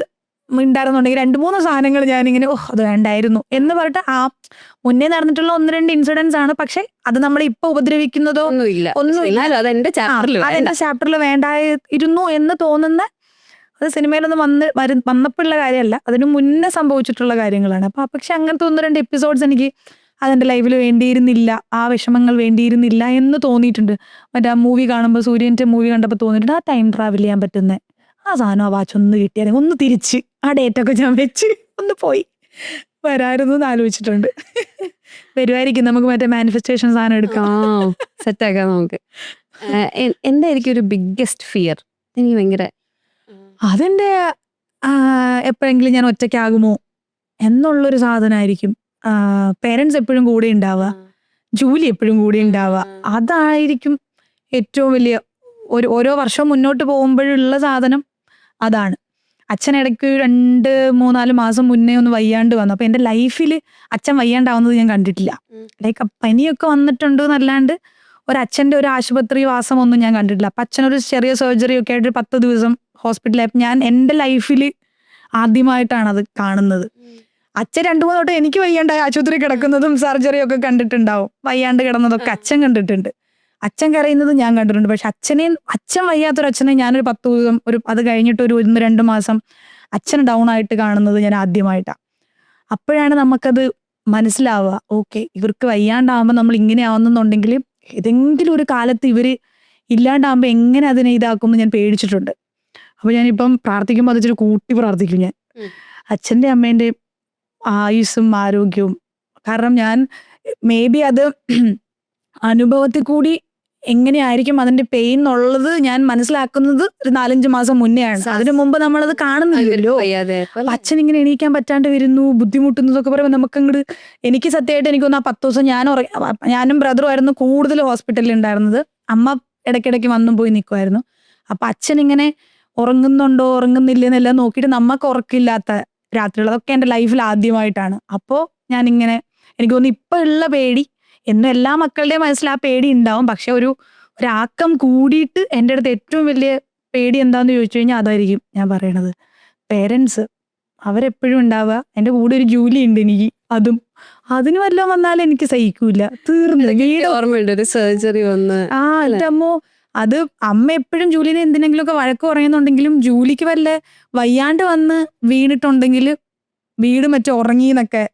ഉണ്ടായിരുന്നുണ്ടെങ്കിൽ 2-3 സാധനങ്ങൾ ഞാനിങ്ങനെ അത് വേണ്ടായിരുന്നു എന്ന് പറഞ്ഞിട്ട് മുന്നേ നടന്നിട്ടുള്ള 1-2 ഇൻസിഡൻസ് ആണ്. പക്ഷെ അത് നമ്മളെ ഇപ്പൊ ഉപദ്രവിക്കുന്നതോ ഒന്നുമില്ല. അതെന്റെ ചാപ്റ്ററിൽ വേണ്ടായിരുന്നു എന്ന് തോന്നുന്ന, അത് സിനിമയിലൊന്നും വന്നപ്പോഴുള്ള കാര്യമല്ല, അതിന് മുന്നേ സംഭവിച്ചിട്ടുള്ള കാര്യങ്ങളാണ്. പക്ഷെ അങ്ങനത്തെ 1-2 എപ്പിസോഡ്സ് എനിക്ക് അതെന്റെ ലൈഫിൽ വേണ്ടിയിരുന്നില്ല, ആ വിഷമങ്ങൾ വേണ്ടിയിരുന്നില്ല എന്ന് തോന്നിയിട്ടുണ്ട്. മറ്റേ ആ മൂവി കാണുമ്പോൾ, സൂര്യന്റെ മൂവി കണ്ടപ്പോൾ തോന്നിയിട്ടുണ്ട് ആ ടൈം ട്രാവൽ ചെയ്യാൻ പറ്റുന്ന ആ സാധനം, ആ വാച്ച് ഒന്ന് കിട്ടിയാൽ ഒന്ന് തിരിച്ച് ആ ഡേറ്റൊക്കെ ഞാൻ വെച്ച് ഒന്ന് പോയി വരായിരുന്നു എന്ന് ആലോചിച്ചിട്ടുണ്ട്. വരുമായിരിക്കും, നമുക്ക് മറ്റേ മാനിഫെസ്റ്റേഷൻ സാധനം എടുക്കാം, സെറ്റാക്കാം നമുക്ക്. എന്തായിരിക്കും ഒരു ബിഗ്ഗസ്റ്റ് ഫിയർ? എനിക്ക് ഭയങ്കര അതെന്റെ എപ്പോഴെങ്കിലും ഞാൻ ഒറ്റയ്ക്കാകുമോ എന്നുള്ളൊരു സാധനമായിരിക്കും. പേരൻസ് എപ്പോഴും കൂടെ ഉണ്ടാവുക, ജോലി എപ്പോഴും കൂടെ ഉണ്ടാവുക, അതായിരിക്കും ഏറ്റവും വലിയ ഓരോ വർഷവും മുന്നോട്ട് പോകുമ്പോഴുള്ള സാധനം അതാണ്. അച്ഛൻ ഇടയ്ക്ക് 2-3-4 മാസം മുന്നേ ഒന്ന് വയ്യാണ്ട് വന്നു. അപ്പൊ എൻ്റെ ലൈഫിൽ അച്ഛൻ വയ്യാണ്ടാവുന്നത് ഞാൻ കണ്ടിട്ടില്ല. ലൈക്ക് പനിയൊക്കെ വന്നിട്ടുണ്ട് എന്നല്ലാണ്ട് ഒരച്ഛൻ്റെ ഒരു ആശുപത്രി വാസം ഒന്നും ഞാൻ കണ്ടിട്ടില്ല. അപ്പൊ അച്ഛനൊരു ചെറിയ സർജറി ഒക്കെ ആയിട്ട് 10 ദിവസം ഹോസ്പിറ്റലായപ്പോൾ ഞാൻ എൻ്റെ ലൈഫിൽ ആദ്യമായിട്ടാണ് അത് കാണുന്നത്. അച്ഛൻ 2-3 തൊട്ട് എനിക്ക് വയ്യാണ്ടായി ആശുപത്രി കിടക്കുന്നതും സർജറിയൊക്കെ കണ്ടിട്ടുണ്ടാവും, വയ്യാണ്ട് കിടന്നതൊക്കെ അച്ഛൻ കണ്ടിട്ടുണ്ട്, അച്ഛൻ കരയുന്നത് ഞാൻ കണ്ടിട്ടുണ്ട്. പക്ഷെ അച്ഛൻ വയ്യാത്തൊരച്ഛനെ ഞാനൊരു 10 ദിവസം അത് കഴിഞ്ഞിട്ട് ഒരു 1-2 മാസം അച്ഛൻ ഡൗൺ ആയിട്ട് കാണുന്നത് ഞാൻ ആദ്യമായിട്ടാണ്. അപ്പോഴാണ് നമുക്കത് മനസ്സിലാവുക, ഓക്കെ ഇവർക്ക് വയ്യാണ്ടാവുമ്പോൾ നമ്മൾ ഇങ്ങനെ ആവുന്നുണ്ടെങ്കിൽ ഏതെങ്കിലും ഒരു കാലത്ത് ഇവര് ഇല്ലാണ്ടാവുമ്പോൾ എങ്ങനെ അതിനെ ഇതാക്കുമെന്ന് ഞാൻ പേടിച്ചിട്ടുണ്ട്. അപ്പൊ ഞാനിപ്പം പ്രാർത്ഥിക്കുമ്പോൾ അത് ഇച്ചിരി കൂട്ടി പ്രാർത്ഥിക്കും ഞാൻ, അച്ഛൻ്റെ അനുഭവത്തിൽ കൂടി എങ്ങനെയായിരിക്കും അതിന്റെ പെയിൻ എന്നുള്ളത് ഞാൻ മനസ്സിലാക്കുന്നത് ഒരു 4-5 മാസം മുന്നെയാണ്. അതിനു മുമ്പ് നമ്മളത് കാണുന്നില്ലല്ലോ. അപ്പൊ അച്ഛൻ ഇങ്ങനെ എണീക്കാൻ പറ്റാണ്ട് വരുന്നു, ബുദ്ധിമുട്ടുന്നതൊക്കെ പറയുമ്പോൾ നമുക്ക് അങ്ങോട്ട്, എനിക്ക് സത്യമായിട്ട് എനിക്കൊന്ന് ആ 10 ദിവസം ഞാനും ബ്രദറും ആയിരുന്നു കൂടുതൽ ഹോസ്പിറ്റലിൽ ഉണ്ടായിരുന്നത്. അമ്മ ഇടയ്ക്കിടയ്ക്ക് വന്നും പോയി നിൽക്കുമായിരുന്നു. അപ്പൊ അച്ഛൻ ഇങ്ങനെ ഉറങ്ങുന്നുണ്ടോ ഉറങ്ങുന്നില്ലെന്നെല്ലാം നോക്കിയിട്ട് നമുക്ക് ഉറക്കില്ലാത്ത രാത്രികൾ, അതൊക്കെ എൻ്റെ ലൈഫിൽ ആദ്യമായിട്ടാണ്. അപ്പോൾ ഞാനിങ്ങനെ എനിക്ക് തോന്നുന്നു ഇപ്പൊ ഉള്ള പേടി എന്നും എല്ലാ മക്കളുടെയും മനസ്സിൽ ആ പേടി ഉണ്ടാവും. പക്ഷെ ഒരാക്കം കൂടിയിട്ട് എൻ്റെ അടുത്ത് ഏറ്റവും വലിയ പേടി എന്താന്ന് ചോദിച്ചു കഴിഞ്ഞാൽ അതായിരിക്കും ഞാൻ പറയണത്. പേരൻസ് അവരെപ്പോഴും ഉണ്ടാവുക. എൻ്റെ കൂടെ ഒരു ജോലി ഉണ്ട് എനിക്ക്, അതിന് വല്ലതും വന്നാലും എനിക്ക് സഹിക്കൂല. തീർന്നു. ഓർമ്മയുണ്ട് ഒരു സർജറി വന്ന്. എൻ്റെ അമ്മോ, അത് അമ്മ എപ്പോഴും ജൂലിനെ എന്തിനെങ്കിലുമൊക്കെ വഴക്ക് പറയുന്നുണ്ടെങ്കിലും ജൂലിക്ക് വല്ല വയ്യാണ്ട് വന്ന് വീണിട്ടുണ്ടെങ്കിൽ വീട് മറ്റേ ഉറങ്ങിന്നൊക്കെ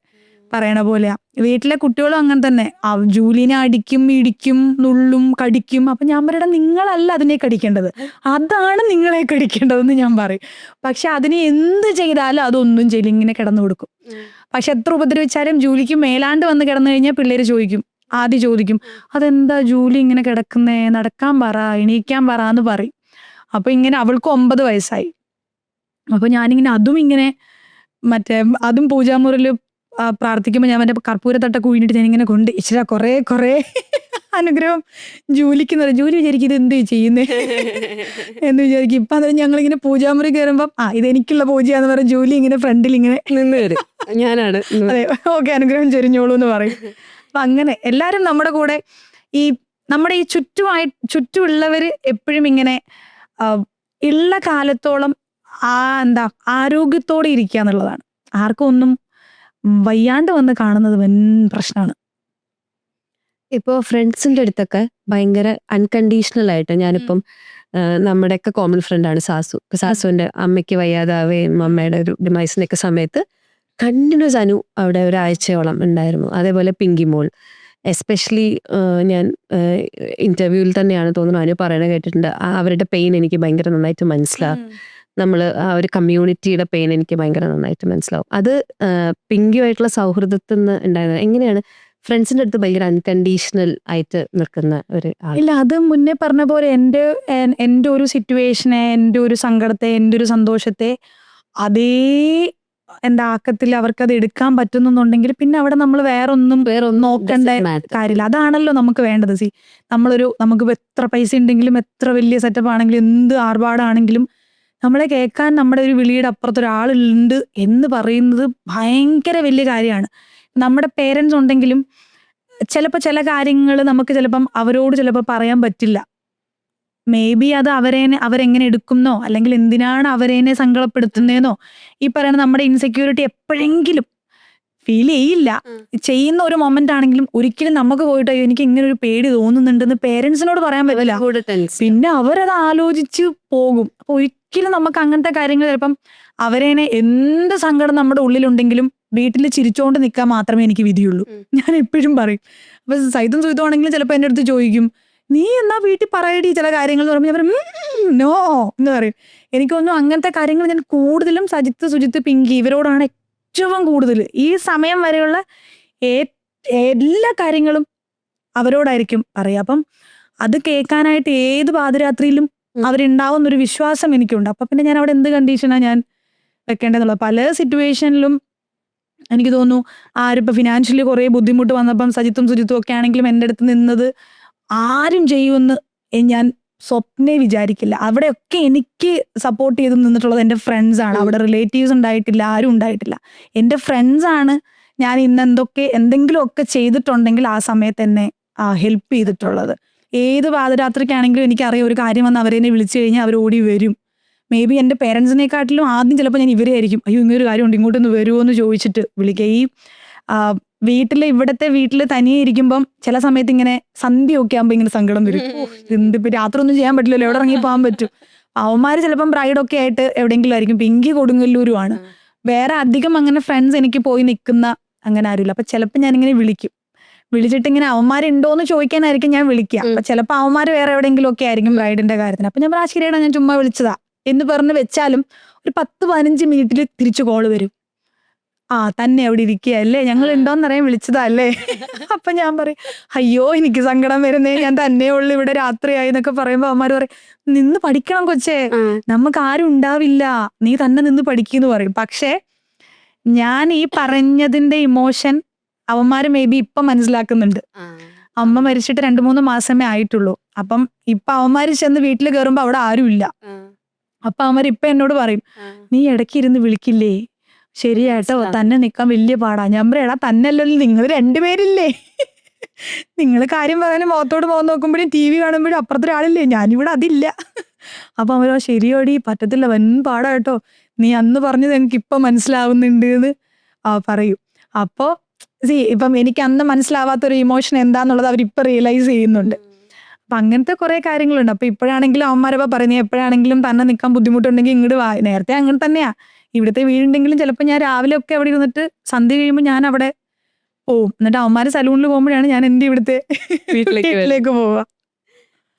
പറയണ പോലെയാ. വീട്ടിലെ കുട്ടികളും അങ്ങനെ തന്നെ. ജൂലിനെ അടിക്കും, ഇടിക്കും, നുള്ളും, കടിക്കും. അപ്പൊ ഞാൻ പറയടാ, നിങ്ങളല്ല അതിനെ കടിക്കേണ്ടത്, അതാണ് നിങ്ങളെ കടിക്കേണ്ടതെന്ന് ഞാൻ പറയും. പക്ഷെ അതിനെ എന്ത് ചെയ്താലും അതൊന്നും ചെയ്യില്ല, ഇങ്ങനെ കിടന്നു കൊടുക്കും. പക്ഷെ എത്ര ഉപദ്രവിച്ചാലും ജൂലിക്ക് മേലാണ്ട് വന്ന് കിടന്നു കഴിഞ്ഞാൽ പിള്ളേര് ആദ്യം ചോദിക്കും, അതെന്താ ജൂലി ഇങ്ങനെ കിടക്കുന്നേ, നടക്കാൻ പറ, എണീക്കാൻ പറ എന്ന് പറയും. അപ്പൊ ഇങ്ങനെ അവൾക്ക് 9 വയസ്സായി. അപ്പൊ ഞാനിങ്ങനെ അതും പൂജാമുറിൽ പ്രാർത്ഥിക്കുമ്പോൾ ഞാൻ മറ്റേ കർപ്പൂരത്തട്ടൊക്കെ ഊഴിഞ്ഞിട്ട് ഞാനിങ്ങനെ കൊണ്ട് ഇച്ചിരി കുറേ അനുഗ്രഹം ജൂലിക്ക് പറയും. ജൂലി വിചാരിക്കും ഇത് എന്ത് ചെയ്യുന്നേ എന്ന് വിചാരിക്കും. ഇപ്പൊ അന്നേരം ഞങ്ങളിങ്ങനെ പൂജാമുറി കയറുമ്പം ഇതെനിക്കുള്ള പൂജയാന്ന് പറയും. ജൂലി ഇങ്ങനെ ഫ്രണ്ടിൽ ഇങ്ങനെ നിന്ന് വരും, ഞാനാണ്. അതെ, ഓക്കെ, അനുഗ്രഹം ചൊരിഞ്ഞോളൂ എന്ന് പറയും. അപ്പൊ അങ്ങനെ എല്ലാരും നമ്മുടെ കൂടെ, നമ്മുടെ ഈ ചുറ്റുമുള്ളവര് എപ്പോഴും ഇങ്ങനെ ഉള്ള കാലത്തോളം ആരോഗ്യത്തോടെ ഇരിക്കുക എന്നുള്ളതാണ്. ആർക്കും ഒന്നും വയ്യാണ്ട് വന്ന് കാണുന്നത് വൻ പ്രശ്നമാണ്. ഇപ്പോൾ ഫ്രണ്ട്സിന്റെ അടുത്തൊക്കെ ഭയങ്കര അൺകണ്ടീഷണൽ ആയിട്ട്, ഞാനിപ്പം നമ്മുടെയൊക്കെ കോമൺ ഫ്രണ്ടാണ് സാസു. ഇപ്പൊ സാസുവിന്റെ അമ്മയ്ക്ക് വയ്യാതാവുകയും അമ്മയുടെ ഒരു ഡിമൈസിനൊക്കെ സമയത്ത് കണ്ടിന്യൂസ് അവിടെ ഒരാഴ്ചയോളം ഉണ്ടായിരുന്നു. അതേപോലെ പിങ്കി മോൾ എസ്പെഷ്യലി, ഞാൻ ഇന്റർവ്യൂവിൽ തന്നെയാണ് തോന്നുന്നു പറയണ കേട്ടിട്ടുണ്ട്, അവരുടെ പെയിൻ എനിക്ക് ഭയങ്കര നന്നായിട്ട് മനസ്സിലാവും. നമ്മൾ ആ ഒരു കമ്മ്യൂണിറ്റിയുടെ പെയിൻ എനിക്ക് ഭയങ്കര നന്നായിട്ട് മനസ്സിലാവും. അത് പിങ്കിയുമായിട്ടുള്ള സൗഹൃദത്തിൽ നിന്ന് ഉണ്ടായത് എങ്ങനെയാണ്? ഫ്രണ്ട്സിന്റെ അടുത്ത് ഭയങ്കര അൺകണ്ടീഷണൽ ആയിട്ട് നിൽക്കുന്ന ഒരു ആൾ. ഇല്ല, അത് മുന്നേ പറഞ്ഞ പോലെ എൻ്റെ ഒരു സിറ്റുവേഷനെ, എൻ്റെ ഒരു സങ്കടത്തെ, എൻ്റെ ഒരു സന്തോഷത്തെ അതേ ആക്കത്തിൽ അവർക്കത് എടുക്കാൻ പറ്റുന്നുണ്ടെങ്കിൽ പിന്നെ അവിടെ നമ്മൾ വേറൊന്നും നോക്കേണ്ട കാര്യമില്ല. അതാണല്ലോ നമുക്ക് വേണ്ടത്. നമുക്ക് എത്ര പൈസ ഉണ്ടെങ്കിലും, എത്ര വലിയ സെറ്റപ്പ് ആണെങ്കിലും, എന്ത് ആർഭാടാണെങ്കിലും, നമ്മളെ കേൾക്കാൻ നമ്മുടെ ഒരു വിളിയുടെ അപ്പുറത്തൊരാളുണ്ട് എന്ന് പറയുന്നത് ഭയങ്കര വലിയ കാര്യമാണ്. നമ്മുടെ പേരൻസ് ഉണ്ടെങ്കിലും ചിലപ്പോൾ ചില കാര്യങ്ങൾ നമുക്ക് ചിലപ്പം അവരോട് ചിലപ്പോൾ പറയാൻ പറ്റില്ല. മേ ബി അത് അവരെങ്ങനെ എടുക്കുന്നോ, അല്ലെങ്കിൽ എന്തിനാണ് അവരെന്നെ സങ്കടപ്പെടുത്തുന്നതെന്നോ, ഈ പറയുന്ന നമ്മുടെ ഇൻസെക്യൂരിറ്റി എപ്പോഴെങ്കിലും ഫീൽ ചെയ്യില്ല. ചെയ്യുന്ന ഒരു മൊമെന്റ് ആണെങ്കിലും ഒരിക്കലും നമുക്ക് പോയിട്ട് എനിക്ക് ഇങ്ങനെ ഒരു പേടി തോന്നുന്നുണ്ടെന്ന് പേരൻസിനോട് പറയാൻ പറ്റില്ല. പിന്നെ അവരത് ആലോചിച്ച് പോകും. അപ്പൊ ഒരിക്കലും നമുക്ക് അങ്ങനത്തെ കാര്യങ്ങൾ ചിലപ്പം അവരെന്നെ എന്ത് സങ്കടം നമ്മുടെ ഉള്ളിലുണ്ടെങ്കിലും വീട്ടിൽ ചിരിച്ചോണ്ട് നിൽക്കാൻ മാത്രമേ എനിക്ക് വിധിയുള്ളൂ. ഞാൻ എപ്പോഴും പറയും. അപ്പൊ സൈതും സുഹിതമാണെങ്കിലും ചിലപ്പോൾ എൻ്റെ അടുത്ത് ചോദിക്കും, നീ എന്നാ വീട്ടിൽ പറയടി ചില കാര്യങ്ങൾ എന്ന് പറയുമ്പോൾ ഞാൻ പറയും നോ എന്ന് പറയും. എനിക്കൊന്നും അങ്ങനത്തെ കാര്യങ്ങൾ ഞാൻ കൂടുതലും സുജിത്ത്, പിങ്കി ഇവരോടാണ് ഏറ്റവും കൂടുതൽ ഈ സമയം വരെയുള്ള എല്ലാ കാര്യങ്ങളും അവരോടായിരിക്കും പറയാം. അപ്പം അത് കേൾക്കാനായിട്ട് ഏത് പാതിരാത്രിയിലും അവരുണ്ടാവുന്നൊരു വിശ്വാസം എനിക്കുണ്ട്. അപ്പൊ പിന്നെ ഞാൻ അവിടെ എന്ത് കണ്ടീഷനാ ഞാൻ വെക്കേണ്ടതെന്നുള്ളത്. പല സിറ്റുവേഷനിലും എനിക്ക് തോന്നുന്നു ആരിപ്പോൾ ഫിനാൻഷ്യലി കുറേ ബുദ്ധിമുട്ട് വന്നപ്പം സുജിത്തും ഒക്കെ ആണെങ്കിലും എൻ്റെ അടുത്ത് നിന്നത് ആരും ചെയ്യുമെന്ന് ഞാൻ സ്വപ്നേ വിചാരിക്കില്ല. അവിടെയൊക്കെ എനിക്ക് സപ്പോർട്ട് ചെയ്ത് നിന്നിട്ടുള്ളത് എൻ്റെ ഫ്രണ്ട്സാണ്. അവിടെ റിലേറ്റീവ്സ് ഉണ്ടായിട്ടില്ല, ആരും ഉണ്ടായിട്ടില്ല. എൻ്റെ ഫ്രണ്ട്സാണ് ഞാൻ എന്തെങ്കിലുമൊക്കെ ചെയ്തിട്ടുണ്ടെങ്കിൽ ആ സമയത്ത് എന്നെ ഹെൽപ്പ് ചെയ്തിട്ടുള്ളത്. ഏത് പാതിരാത്രിക്കാണെങ്കിലും എനിക്കറിയാം ഒരു കാര്യം വന്ന് അവരെന്നെ വിളിച്ചു കഴിഞ്ഞാൽ അവർ ഓടി വരും. മേ ബി എൻ്റെ പേരൻസിനെക്കാട്ടിലും ആദ്യം ചിലപ്പോൾ ഞാൻ ഇവരെ ആയിരിക്കും, അയ്യോ ഇങ്ങനൊരു കാര്യമുണ്ട് ഇങ്ങോട്ടൊന്ന് വരുമോ എന്ന് ചോദിച്ചിട്ട് വിളിക്കുക. ഈ ഇവിടത്തെ വീട്ടിൽ തനിയെ ഇരിക്കുമ്പം ചില സമയത്ത് ഇങ്ങനെ സന്ധ്യയൊക്കെ ആകുമ്പോൾ ഇങ്ങനെ സങ്കടം വരും. എന്തിപ്പോ രാത്രി ഒന്നും ചെയ്യാൻ പറ്റില്ലല്ലോ, എവിടെ ഇറങ്ങി പോകാൻ പറ്റും. അവന്മാര് ചിലപ്പം ബ്രൈഡൊക്കെ ആയിട്ട് എവിടെയെങ്കിലും ആയിരിക്കും. പിങ്കി കൊടുങ്ങല്ലൂരുമാണ്. വേറെ അധികം അങ്ങനെ ഫ്രണ്ട്സ് എനിക്ക് പോയി നിൽക്കുന്ന അങ്ങനെ ആരുമില്ല. അപ്പൊ ചിലപ്പോൾ ഞാനിങ്ങനെ വിളിച്ചിട്ട് ഇങ്ങനെ അവന്മാരുണ്ടോന്ന് ചോദിക്കാനായിരിക്കും ഞാൻ വിളിക്കുക. അപ്പൊ ചിലപ്പോൾ അവന്മാര് വേറെ എവിടെയെങ്കിലും ഒക്കെ ആയിരിക്കും ബ്രൈഡിന്റെ കാര്യത്തിന്. അപ്പൊ ഞാൻ ശരിയാണ്, ഞാൻ ചുമ്മാ വിളിച്ചതാ എന്ന് പറഞ്ഞ് വെച്ചാലും ഒരു 10-15 മിനിറ്റിൽ തിരിച്ചു കോള് വരും. തന്നെ അവിടെ ഇരിക്കുകയല്ലേ, ഞങ്ങൾ ഉണ്ടോന്നറിയാൻ വിളിച്ചതാ അല്ലേ. അപ്പൊ ഞാൻ പറയും അയ്യോ എനിക്ക് സങ്കടം വരുന്നേ, ഞാൻ തന്നെ ഉള്ളു ഇവിടെ രാത്രിയായി എന്നൊക്കെ പറയുമ്പോ അവന്മാര് പറയും നിന്ന് പഠിക്കണം കൊച്ചേ, നമുക്ക് ആരും ഉണ്ടാവില്ല, നീ തന്നെ നിന്ന് പഠിക്കുന്നു പറയും. പക്ഷെ ഞാൻ ഈ പറഞ്ഞതിന്റെ ഇമോഷൻ അവന്മാര് മേ ബി ഇപ്പൊ മനസ്സിലാക്കുന്നുണ്ട്. അമ്മ മരിച്ചിട്ട് 2-3 മാസമേ ആയിട്ടുള്ളൂ. അപ്പം ഇപ്പൊ അവന്മാര് ചെന്ന് വീട്ടിൽ കയറുമ്പോ അവിടെ ആരും ഇല്ല. അപ്പൊ അവന്മാര് ഇപ്പൊ എന്നോട് പറയും നീ ഇടയ്ക്ക് ഇരുന്ന് വിളിക്കില്ലേ, ശരിയാട്ടോ തന്നെ നിക്കാൻ വലിയ പാടാ. ഞാൻ പറയാ തന്നെയല്ലോ നിങ്ങൾ 2 പേരില്ലേ, നിങ്ങൾ കാര്യം പറയാനും മുഖത്തോട് മുഖം നോക്കുമ്പോഴും ടി വി കാണുമ്പോഴും അപ്പുറത്തൊരാളില്ലേ, ഞാനിവിടെ അതില്ല. അപ്പൊ അവരോ ശരിയോടി പറ്റത്തില്ല, വൻ പാടാ കേട്ടോ, നീ അന്ന് പറഞ്ഞത് എനിക്ക് ഇപ്പൊ മനസ്സിലാവുന്നുണ്ട് എന്ന് പറയും. അപ്പോ ഇപ്പം എനിക്ക് അന്ന് മനസ്സിലാവാത്തൊരു ഇമോഷൻ എന്താന്നുള്ളത് അവരിപ്പൊ റിയലൈസ് ചെയ്യുന്നുണ്ട്. അപ്പൊ അങ്ങനത്തെ കുറെ കാര്യങ്ങളുണ്ട്. അപ്പൊ ഇപ്പോഴാണെങ്കിലും അവന്മാരപ്പ പറയുന്നത് എപ്പോഴാണെങ്കിലും തന്നെ നിൽക്കാൻ ബുദ്ധിമുട്ടുണ്ടെങ്കിൽ ഇങ്ങോട്ട് വാ. നേരത്തെ അങ്ങനെ തന്നെയാ, ഇവിടുത്തെ വീടുണ്ടെങ്കിലും ചിലപ്പോൾ ഞാൻ രാവിലെ ഒക്കെ അവിടെ ഇരുന്നിട്ട് സന്ധ്യ കഴിയുമ്പോൾ ഞാൻ അവിടെ പോവും. എന്നിട്ട് അവന്മാര് സലൂണിൽ പോകുമ്പോഴാണ് ഞാൻ എന്റെ ഇവിടുത്തെ വീട്ടിലേക്ക് പോവുക.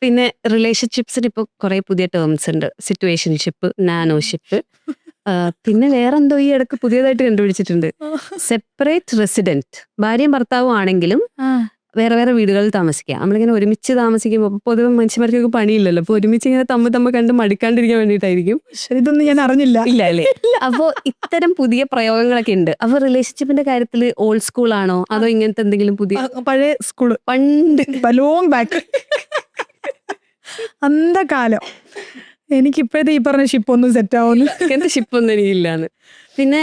പിന്നെ റിലേഷൻഷിപ്സിന് ഇപ്പൊ കുറെ പുതിയ ടേംസ് ഉണ്ട്, സിറ്റുവേഷൻഷിപ്പ്, നാനോഷിപ്പ്, പിന്നെ വേറെന്തോ ഈ ഇടക്ക് പുതിയതായിട്ട് കണ്ടുപിടിച്ചിട്ടുണ്ട്, സെപ്പറേറ്റ് റെസിഡന്റ്. ഭാര്യയും ഭർത്താവും ആണെങ്കിലും വേറെ വേറെ വീടുകളിൽ താമസിക്കുക. നമ്മളിങ്ങനെ ഒരുമിച്ച് താമസിക്കുമ്പോൾ പൊതുവെ മനുഷ്യന്മാർക്കൊക്കെ പണിയില്ലല്ലോ, അപ്പൊ ഒരുമിച്ച് ഇങ്ങനെ തമ്മിൽ കണ്ട് മടിക്കാണ്ടിരിക്കാൻ വേണ്ടിയിട്ടായിരിക്കും. ഇതൊന്നും ഞാൻ അറിഞ്ഞില്ല. ഇല്ല അല്ലേ? അപ്പോ ഇത്തരം പുതിയ പ്രയോഗങ്ങളൊക്കെ ഉണ്ട്. അപ്പൊ റിലേഷൻഷിപ്പിന്റെ കാര്യത്തിൽ ഓൾഡ് സ്കൂൾ ആണോ അതോ ഇങ്ങനത്തെ എന്തെങ്കിലും പുതിയ? പഴയ സ്കൂള്, പണ്ട് ലോങ് ബാക്ക്, അന്തകാലം. എനിക്കിപ്പോഴത്തെ ഈ പറഞ്ഞ ഷിപ്പ് ഒന്നും സെറ്റ് ആവുന്നു, അങ്ങനത്തെ ഷിപ്പൊന്നും എനിക്കില്ലാന്ന്. പിന്നെ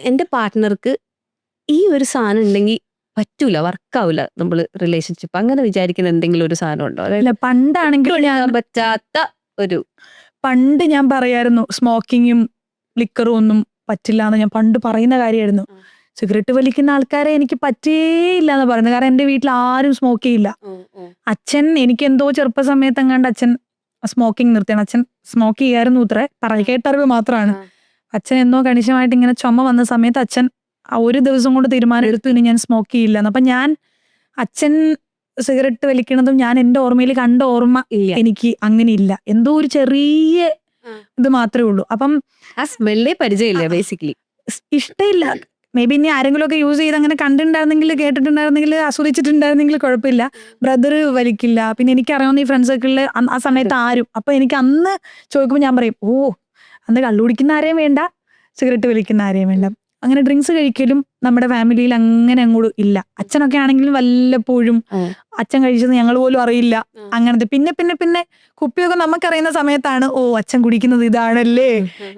എന്റെ പാർട്ട്ണർക്ക് ഈ ഒരു സാധനം ഉണ്ടെങ്കിൽ പറ്റൂല, വർക്കാവൂല നമ്മള് റിലേഷൻഷിപ്പ്, അങ്ങനെ വിചാരിക്കുന്ന എന്തെങ്കിലും ഒരു സാധനം ഉണ്ടോ? അല്ല പണ്ടാണെങ്കിൽ ഞാൻ പറ്റാത്ത ഒരു, പണ്ട് ഞാൻ പറയായിരുന്നു സ്മോക്കിങ്ങും ലിക്കറും ഒന്നും പറ്റില്ല എന്ന് ഞാൻ പണ്ട് പറയുന്ന കാര്യമായിരുന്നു. സിഗരറ്റ് വലിക്കുന്ന ആൾക്കാരെ എനിക്ക് പറ്റേയില്ല എന്ന് പറയുന്നത്. കാരണം എന്റെ വീട്ടിൽ ആരും സ്മോക്ക് ചെയ്യില്ല. അച്ഛൻ എനിക്ക് എന്തോ ചെറുപ്പ സമയത്ത് എങ്ങാണ്ട് അച്ഛൻ സ്മോക്കിംഗ് നിർത്തിയാണ്. അച്ഛൻ സ്മോക്ക് ചെയ്യായിരുന്നു ഇത്രേ, കേട്ടറിവ് മാത്രമാണ്. അച്ഛൻ എന്നോ കണിശമായിട്ട് ഇങ്ങനെ ചുമ വന്ന സമയത്ത് അച്ഛൻ ഒരു ദിവസം കൊണ്ട് തീരുമാനം എടുത്തു ഇനി ഞാൻ സ്മോക്ക് ചെയ്യില്ല എന്ന്. അപ്പൊ ഞാൻ അച്ഛൻ സിഗരറ്റ് വലിക്കണതും ഞാൻ എന്റെ ഓർമ്മയിൽ കണ്ട ഓർമ്മ എനിക്ക് അങ്ങനെ ഇല്ല, എന്തോ ഒരു ചെറിയ ഇത് മാത്രമേ ഉള്ളൂ. അപ്പം ആ സ്മെല്ലേ പരിചയമില്ല, ബേസിക്കലി ഇഷ്ടമില്ല. മേ ബി ഇനി ആരെങ്കിലും ഒക്കെ യൂസ് ചെയ്ത് അങ്ങനെ കണ്ടിട്ടുണ്ടായിരുന്നെങ്കിൽ, കേട്ടിട്ടുണ്ടായിരുന്നെങ്കിൽ, ആസ്വദിച്ചിട്ടുണ്ടായിരുന്നെങ്കിൽ കുഴപ്പമില്ല. ബ്രദർ വലിക്കില്ല, പിന്നെ എനിക്കറിയാവുന്ന ഈ ഫ്രണ്ട് സർക്കിളിൽ ആ സമയത്ത് ആരും. അപ്പൊ എനിക്ക് അന്ന് ചോദിക്കുമ്പോൾ ഞാൻ പറയും അന്ന് കള്ളു കുടിക്കുന്ന ആരെയും വേണ്ട, സിഗരറ്റ് വലിക്കുന്ന ആരെയും വേണ്ട. അങ്ങനെ ഡ്രിങ്ക്സ് കഴിക്കലും നമ്മുടെ ഫാമിലിയിൽ അങ്ങനെ അങ്ങോട്ട് ഇല്ല. അച്ഛനൊക്കെ ആണെങ്കിലും വല്ലപ്പോഴും അച്ഛൻ കഴിച്ചത് ഞങ്ങൾ പോലും അറിയില്ല, അങ്ങനത്തെ. പിന്നെ പിന്നെ പിന്നെ കുപ്പിയൊക്കെ നമുക്കറിയുന്ന സമയത്താണ് അച്ഛൻ കുടിക്കുന്നത് ഇതാണല്ലേ,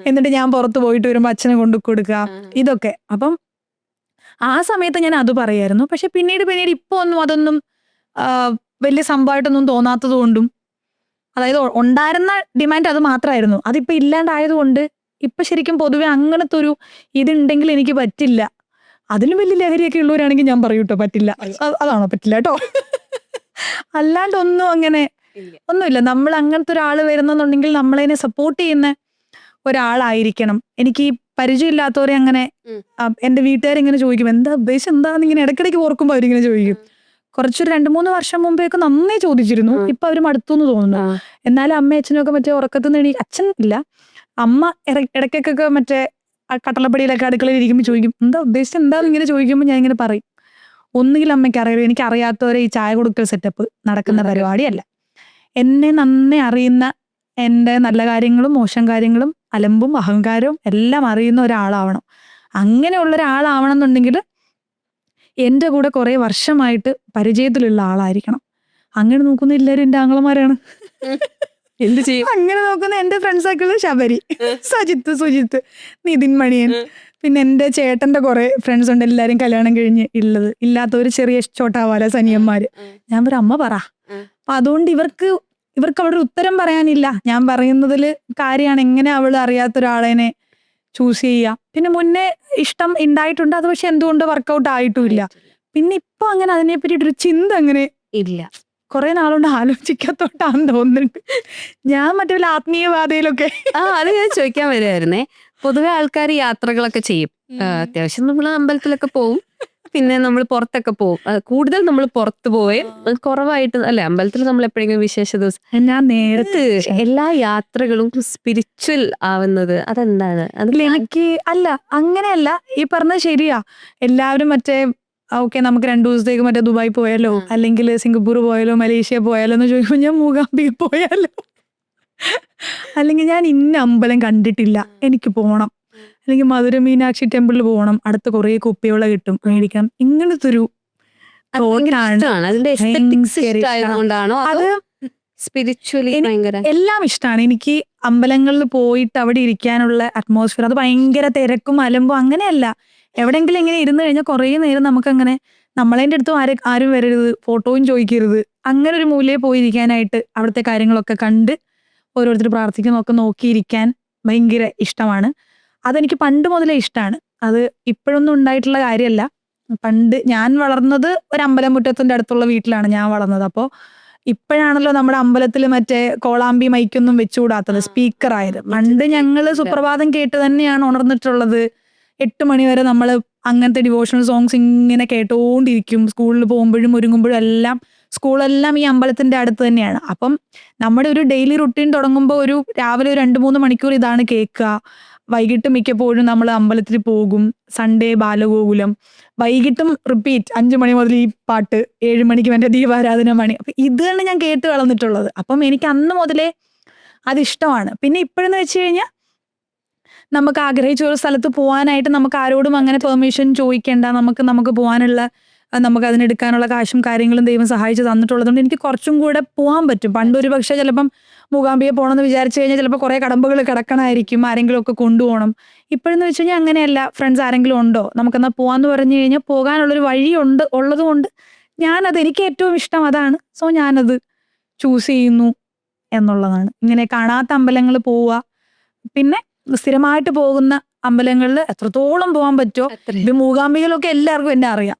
എന്നിട്ട് ഞാൻ പുറത്ത് പോയിട്ട് വരുമ്പോൾ അച്ഛനെ കൊണ്ടു കൊടുക്കുക, ഇതൊക്കെ. അപ്പം ആ സമയത്ത് ഞാൻ അത് പറയായിരുന്നു. പക്ഷെ പിന്നീട് ഇപ്പൊ ഒന്നും അതൊന്നും വലിയ സംഭവമായിട്ടൊന്നും തോന്നാത്തത് കൊണ്ടും, അതായത് ഉണ്ടായിരുന്ന ഡിമാൻഡ് അത് മാത്രമായിരുന്നു, അതിപ്പോ ഇല്ലാണ്ടായതുകൊണ്ട് ഇപ്പൊ ശരിക്കും പൊതുവെ അങ്ങനത്തെ ഒരു ഇതുണ്ടെങ്കിൽ എനിക്ക് പറ്റില്ല. അതിലും വലിയ ലഹരിയൊക്കെ ഉള്ളവരാണെങ്കിൽ ഞാൻ പറയൂ കേട്ടോ പറ്റില്ല, അതാണോ പറ്റില്ല കേട്ടോ. അല്ലാണ്ട് ഒന്നും അങ്ങനെ ഒന്നുമില്ല. നമ്മൾ അങ്ങനത്തെ ഒരാൾ വരുന്നുണ്ടെങ്കിൽ നമ്മളതിനെ സപ്പോർട്ട് ചെയ്യുന്ന ഒരാളായിരിക്കണം. എനിക്ക് ഈ പരിചയമില്ലാത്തവരെ അങ്ങനെ എന്റെ വീട്ടുകാരിങ്ങനെ ചോദിക്കും എന്താ ഉദ്ദേശം എന്താന്ന് ഇങ്ങനെ ഇടയ്ക്കിടയ്ക്ക് ഓർക്കുമ്പോൾ അവരിങ്ങനെ ചോദിക്കും. കുറച്ചൊരു 2-3 വർഷം മുമ്പേയൊക്കെ നന്നേ ചോദിച്ചിരുന്നു, ഇപ്പൊ അവര് മടുത്തുന്ന് തോന്നുന്നു. എന്നാലും അമ്മയും അച്ഛനും ഒക്കെ മറ്റേ ഉറക്കത്തുനിന്ന് അച്ഛൻ ഇല്ല, അമ്മ ഇടയ്ക്കൊക്കെ മറ്റേ കട്ടളപ്പടിയിലൊക്കെ അടുക്കളയിൽ ഇരിക്കുമ്പോൾ ചോദിക്കും എന്താ ഉദ്ദേശിച്ചത് എന്താന്ന് ഇങ്ങനെ ചോദിക്കുമ്പോൾ ഞാൻ ഇങ്ങനെ പറയും ഒന്നുകിൽ അമ്മയ്ക്ക് അറിയാലോ, എനിക്ക് അറിയാത്തവരെ ഈ ചായ കൊടുക്കൽ സെറ്റപ്പ് നടക്കുന്ന പരിപാടിയല്ല. എന്നെ നന്നേ അറിയുന്ന, എൻ്റെ നല്ല കാര്യങ്ങളും മോശം കാര്യങ്ങളും അലമ്പും അഹങ്കാരവും എല്ലാം അറിയുന്ന ഒരാളാവണം. അങ്ങനെയുള്ള ഒരാളാവണം എന്നുണ്ടെങ്കിൽ എൻ്റെ കൂടെ കുറെ വർഷമായിട്ട് പരിചയത്തിലുള്ള ആളായിരിക്കണം. അങ്ങനെ നോക്കുന്ന എല്ലാവരും എൻ്റെ ആങ്ങളമാരാണ്. എന്ത് ചെയ്യും? അങ്ങനെ നോക്കുന്ന എന്റെ ഫ്രണ്ട് സർക്കിള് ശബരി, സജിത്ത്, സുജിത്ത്, നിതിൻ മണിയൻ, പിന്നെ എന്റെ ചേട്ടന്റെ കുറെ ഫ്രണ്ട്സ് ഉണ്ട്, എല്ലാരും കല്യാണം കഴിഞ്ഞ് ഇല്ലാത്ത ഒരു ചെറിയ ചോട്ടാവാല സനിയന്മാര്. ഞാൻ ഒരു അമ്മ പറ. അപ്പൊ അതുകൊണ്ട് ഇവർക്ക് അവിടെ ഉത്തരം പറയാനില്ല. ഞാൻ പറയുന്നതിൽ കാര്യമാണ്. എങ്ങനെ അവള് അറിയാത്ത ഒരാളെനെ ചൂസ് ചെയ്യാം. പിന്നെ മുന്നേ ഇഷ്ടം ഉണ്ടായിട്ടുണ്ട്, അത് പക്ഷെ എന്തുകൊണ്ട് വർക്കൗട്ട് ആയിട്ടുമില്ല. പിന്നെ ഇപ്പൊ അങ്ങനെ അതിനെ പറ്റിയിട്ടൊരു ചിന്ത അങ്ങനെ ഇല്ല. കുറെ നാളുകൊണ്ട് ആലോചിക്കാത്തോട്ടാന്ന് തോന്നുന്നുണ്ട്. ഞാൻ മറ്റേ ആത്മീയവാദയിലൊക്കെ അത് ഞാൻ ചോദിക്കാൻ വരുമായിരുന്നേ. പൊതുവെ ആൾക്കാർ യാത്രകളൊക്കെ ചെയ്യും, അത്യാവശ്യം നമ്മൾ അമ്പലത്തിലൊക്കെ പോവും, പിന്നെ നമ്മൾ പുറത്തൊക്കെ പോകും. കൂടുതൽ നമ്മൾ പുറത്ത് പോവുകയും കുറവായിട്ട് അല്ലെ അമ്പലത്തിൽ നമ്മൾ എപ്പോഴെങ്കിലും വിശേഷ ദിവസം ഞാൻ നേരത്തെ എല്ലാ യാത്രകളും സ്പിരിച്വൽ ആവുന്നത് അതെന്താണ്? അത് എനിക്ക് അല്ല അങ്ങനെയല്ല, ഈ പറഞ്ഞത് ശരിയാ. എല്ലാവരും മറ്റേ ഓക്കെ നമുക്ക് 2 ദിവസത്തേക്ക് മറ്റേ ദുബായ് പോയാലോ അല്ലെങ്കിൽ സിംഗപ്പൂർ പോയാലോ മലേഷ്യ പോയാലോ എന്ന് ചോദിക്കുമ്പോൾ ഞാൻ മൂകാംബിക പോയാലോ അല്ലെങ്കിൽ ഞാൻ ഇന്ന അമ്പലം കണ്ടിട്ടില്ല എനിക്ക് പോകണം, അല്ലെങ്കിൽ മധുര മീനാക്ഷി ടെമ്പിളിൽ പോകണം, അടുത്ത കുറേ കുപ്പിയോള കിട്ടും മേടിക്കാം, ഇങ്ങനത്തെ ഒരു തോട്ടാണ്. ഇഷ്ടമാണ് അതിന്റെ എസ്തെറ്റിക്സ് ഇഷ്ടമായതുകൊണ്ടാണോ അത് സ്പിരിച്വലി ഭയങ്കര എല്ലാം ഇഷ്ടമാണ് എനിക്ക്. അമ്പലങ്ങളിൽ പോയിട്ട് അവിടെ ഇരിക്കാനുള്ള അറ്റ്മോസ്ഫിയർ, അത് ഭയങ്കര തിരക്കും അലമ്പും അങ്ങനെയല്ല. എവിടെയെങ്കിലും ഇങ്ങനെ ഇരുന്ന് കഴിഞ്ഞാൽ കുറേ നേരം നമുക്കങ്ങനെ നമ്മളതിൻ്റെ അടുത്തും ആരും വരരുത്, ഫോട്ടോയും ചോദിക്കരുത്, അങ്ങനെ ഒരു മൂലയിൽ പോയിരിക്കാനായിട്ട് അവിടുത്തെ കാര്യങ്ങളൊക്കെ കണ്ട് ഓരോരുത്തർ പ്രാർത്ഥിക്കുന്നതൊക്കെ നോക്കിയിരിക്കാൻ ഭയങ്കര ഇഷ്ടമാണ്. അതെനിക്ക് പണ്ട് മുതലേ ഇഷ്ടമാണ്. അത് ഇപ്പോഴൊന്നും ഉണ്ടായിട്ടുള്ള കാര്യമല്ല. പണ്ട് ഞാൻ വളർന്നത് ഒരു അമ്പലമുറ്റത്തിൻ്റെ അടുത്തുള്ള വീട്ടിലാണ് ഞാൻ വളർന്നത്. അപ്പോൾ ഇപ്പോഴാണല്ലോ നമ്മുടെ അമ്പലത്തിൽ മറ്റേ കോളാമ്പി മൈക്കൊന്നും വെച്ചുകൂടാത്തത്, സ്പീക്കറായത്. പണ്ട് ഞങ്ങൾ സുപ്രഭാതം കേട്ട് തന്നെയാണ് ഉണർന്നിട്ടുള്ളത്. 8 മണി വരെ നമ്മൾ അങ്ങനത്തെ ഡിവോഷണൽ സോങ്സ് ഇങ്ങനെ കേട്ടുകൊണ്ടിരിക്കും. സ്കൂളിൽ പോകുമ്പോഴും ഒരുങ്ങുമ്പോഴും എല്ലാം. സ്കൂളെല്ലാം ഈ അമ്പലത്തിന്റെ അടുത്ത് തന്നെയാണ്. അപ്പം നമ്മുടെ ഒരു ഡെയിലി റുട്ടീൻ തുടങ്ങുമ്പോൾ രാവിലെ ഒരു 2-3 മണിക്കൂർ ഇതാണ് കേൾക്കുക. വൈകിട്ട് മിക്കപ്പോഴും നമ്മൾ അമ്പലത്തിൽ പോകും. സൺഡേ ബാലഗോകുലം, വൈകിട്ടും റിപ്പീറ്റ് 5 മണി മുതൽ ഈ പാട്ട്, 7 മണിക്ക് മറ്റേ ദീപാരാധന മണി. അപ്പം ഇത് തന്നെ ഞാൻ കേട്ട് വളർന്നിട്ടുള്ളത്. അപ്പം എനിക്ക് അന്ന് മുതലേ അതിഷ്ടമാണ്. പിന്നെ ഇപ്പോഴെന്ന് വെച്ച് കഴിഞ്ഞാൽ നമുക്ക് ആഗ്രഹിച്ച ഒരു സ്ഥലത്ത് പോകാനായിട്ട് നമുക്ക് ആരോടും അങ്ങനെ പെർമിഷൻ ചോദിക്കേണ്ട, നമുക്ക് പോകാനുള്ള നമുക്ക് അതിനെടുക്കാനുള്ള കാശും കാര്യങ്ങളും ദൈവം സഹായിച്ച് തന്നിട്ടുള്ളതുകൊണ്ട് എനിക്ക് കുറച്ചും കൂടെ പോകാൻ പറ്റും. പണ്ടൊരു പക്ഷേ ചിലപ്പം മൂകാംബിയെ പോകണമെന്ന് വിചാരിച്ചു കഴിഞ്ഞാൽ ചിലപ്പോൾ കുറേ കടമ്പകൾ കിടക്കണമായിരിക്കും, ആരെങ്കിലും ഒക്കെ കൊണ്ടുപോകണം. ഇപ്പോഴെന്ന് വെച്ച് കഴിഞ്ഞാൽ അങ്ങനെയല്ല. ഫ്രണ്ട്സ് ആരെങ്കിലും ഉണ്ടോ, നമുക്കെന്നാൽ പോകാമെന്ന് പറഞ്ഞു കഴിഞ്ഞാൽ പോകാനുള്ളൊരു വഴിയുണ്ട്. ഉള്ളതുകൊണ്ട് എനിക്ക് ഏറ്റവും ഇഷ്ടം അതാണ്. സോ ഞാനത് ചൂസ് ചെയ്യുന്നു എന്നുള്ളതാണ്. ഇങ്ങനെ കാണാത്ത അമ്പലങ്ങൾ പോവുക, പിന്നെ സ്ഥിരമായിട്ട് പോകുന്ന അമ്പലങ്ങളിൽ എത്രത്തോളം പോകാൻ പറ്റുമോ. ഇത് മൂകാംബികയിലൊക്കെ എല്ലാവർക്കും എന്നെ അറിയാം.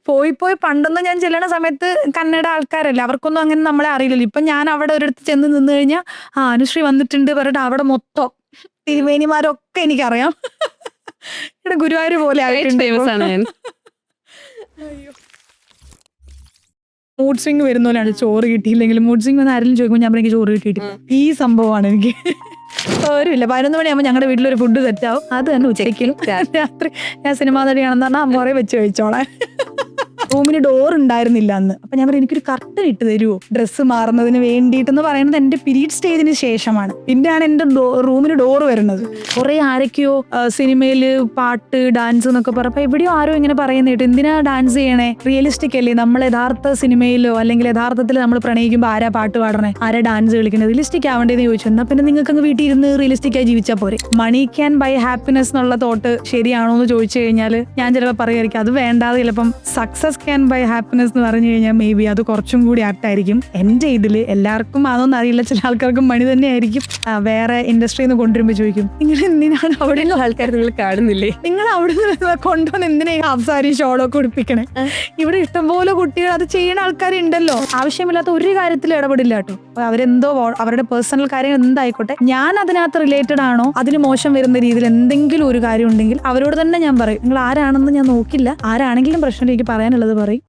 പോയി പണ്ടൊന്നും ഞാൻ ചെല്ലണ സമയത്ത് കന്നഡ ആൾക്കാരല്ലേ, അവർക്കൊന്നും അങ്ങനെ നമ്മളെ അറിയില്ലല്ലോ. ഇപ്പൊ ഞാൻ അവിടെ ഒരിടത്ത് ചെന്ന് നിന്ന് കഴിഞ്ഞാൽ അനുശ്രീ വന്നിട്ടുണ്ട് പറഞ്ഞിട്ട് അവിടെ മൊത്തം തിരുമേനിമാരൊക്കെ എനിക്കറിയാം. ഇവിടെ ഗുരുവായൂർ പോലെ ആയിട്ടുണ്ട്. മൂഡ് സ്വിങ് വരുന്ന പോലെയാണ്. ചോറ് കിട്ടിയില്ലെങ്കിലും മൂഡ് സ്വിങ് വന്ന് ആരെങ്കിലും ചോദിക്കുമ്പോൾ ഞാൻ എനിക്ക് ചോറ് കിട്ടിയിട്ടില്ല. ഈ സംഭവമാണ് എനിക്ക്. ഒരുമില്ല 11 മണിയാകുമ്പോൾ ഞങ്ങളുടെ വീട്ടിലൊരു ഫുഡ് സെറ്റാവും. അത് തന്നെ ഉച്ചയ്ക്കും രാത്രി ഞാൻ സിനിമാ നടിയാണെന്ന് പറഞ്ഞാൽ അമ്മോറെ വെച്ച് കഴിച്ചോളാം. റൂമിന് ഡോർ ഉണ്ടായിരുന്നില്ല അന്ന്. അപ്പൊ ഞാൻ പറയും എനിക്കൊരു കർട്ടൻ ഇട്ട് തരുമോ ഡ്രസ്സ് മാറുന്നതിന് വേണ്ടിയിട്ടെന്ന് പറയുന്നത് എന്റെ പീരീഡ് സ്റ്റേജിന് ശേഷമാണ്. പിന്നെയാണ് എന്റെ റൂമിന് ഡോറ് വരുന്നത്. കുറെ ആരൊക്കെയോ സിനിമയില് പാട്ട് ഡാൻസ് എന്നൊക്കെ പറഞ്ഞപ്പോ എവിടെയോ ആരോ ഇങ്ങനെ പറയുന്ന കേട്ടു, എന്തിനാ ഡാൻസ് ചെയ്യണേ, റിയലിസ്റ്റിക് അല്ലേ, നമ്മൾ യഥാർത്ഥ സിനിമയിലോ അല്ലെങ്കിൽ യഥാർത്ഥത്തിൽ നമ്മൾ പ്രണയിക്കുമ്പോൾ ആരാ പാട്ട് പാടണേ, ആരാ ഡാൻസ് കളിക്കണേ, റിയലിസ്റ്റിക് ആവേണ്ടതെന്ന് ചോദിച്ചു. എന്നാ പിന്നെ നിങ്ങൾക്ക് അങ്ങ് വീട്ടിൽ ഇരുന്ന് റിയലിസ്റ്റിക് ആയി ജീവിച്ചാൽ പോരെ. മണി ക്യാൻ ബൈ ഹാപ്പിനെസ് എന്നുള്ള തോട്ട് ശരിയാണോ എന്ന് ചോദിച്ചു കഴിഞ്ഞാൽ ഞാൻ ചിലപ്പോൾ പറയുമായിരിക്കും അത് വേണ്ടാതെ ചിലപ്പം സക്സസ് ക്യാൻ ബൈ ഹാപ്പിനെസ് എന്ന് പറഞ്ഞു കഴിഞ്ഞാൽ മേ ബി അത് കുറച്ചും കൂടി ആപ്റ്റ് ആയിരിക്കും. എൻ്റെ ഇതിൽ എല്ലാവർക്കും അതൊന്നും അറിയില്ല, ചില ആൾക്കാർക്ക് മണി തന്നെ ആയിരിക്കും. വേറെ ഇൻഡസ്ട്രിയിൽ നിന്ന് കൊണ്ടുവരുമ്പോൾ ചോദിക്കും നിങ്ങൾ എന്തിനാണ് അവിടെയുള്ള ആൾക്കാർ നിങ്ങൾ കാണുന്നില്ലേ, നിങ്ങൾ അവിടെ നിന്ന് കൊണ്ടുവന്ന് എന്തിനാ ഈ ഹാഫ് സാരി ഷോളൊക്കെ ഉടുപ്പിക്കണേ. ഇവിടെ ഇഷ്ടംപോലെ കുട്ടികൾ അത് ചെയ്യുന്ന ആൾക്കാരുണ്ടല്ലോ. ആവശ്യമില്ലാത്ത ഒരു കാര്യത്തിലും ഇടപെടില്ല കേട്ടോ. അവരെന്തോ അവരുടെ പേഴ്സണൽ കാര്യങ്ങൾ എന്തായിക്കോട്ടെ, ഞാൻ അതിനകത്ത് റിലേറ്റഡ് ആണോ, അതിന് മോശം വരുന്ന രീതിയിൽ എന്തെങ്കിലും ഒരു കാര്യം ഉണ്ടെങ്കിൽ അവരോട് തന്നെ ഞാൻ പറയും. നിങ്ങൾ ആരാണെന്ന് ഞാൻ നോക്കില്ല, ആരാണെങ്കിലും പ്രശ്നം എനിക്ക് പറയാനുള്ളത് പറയും.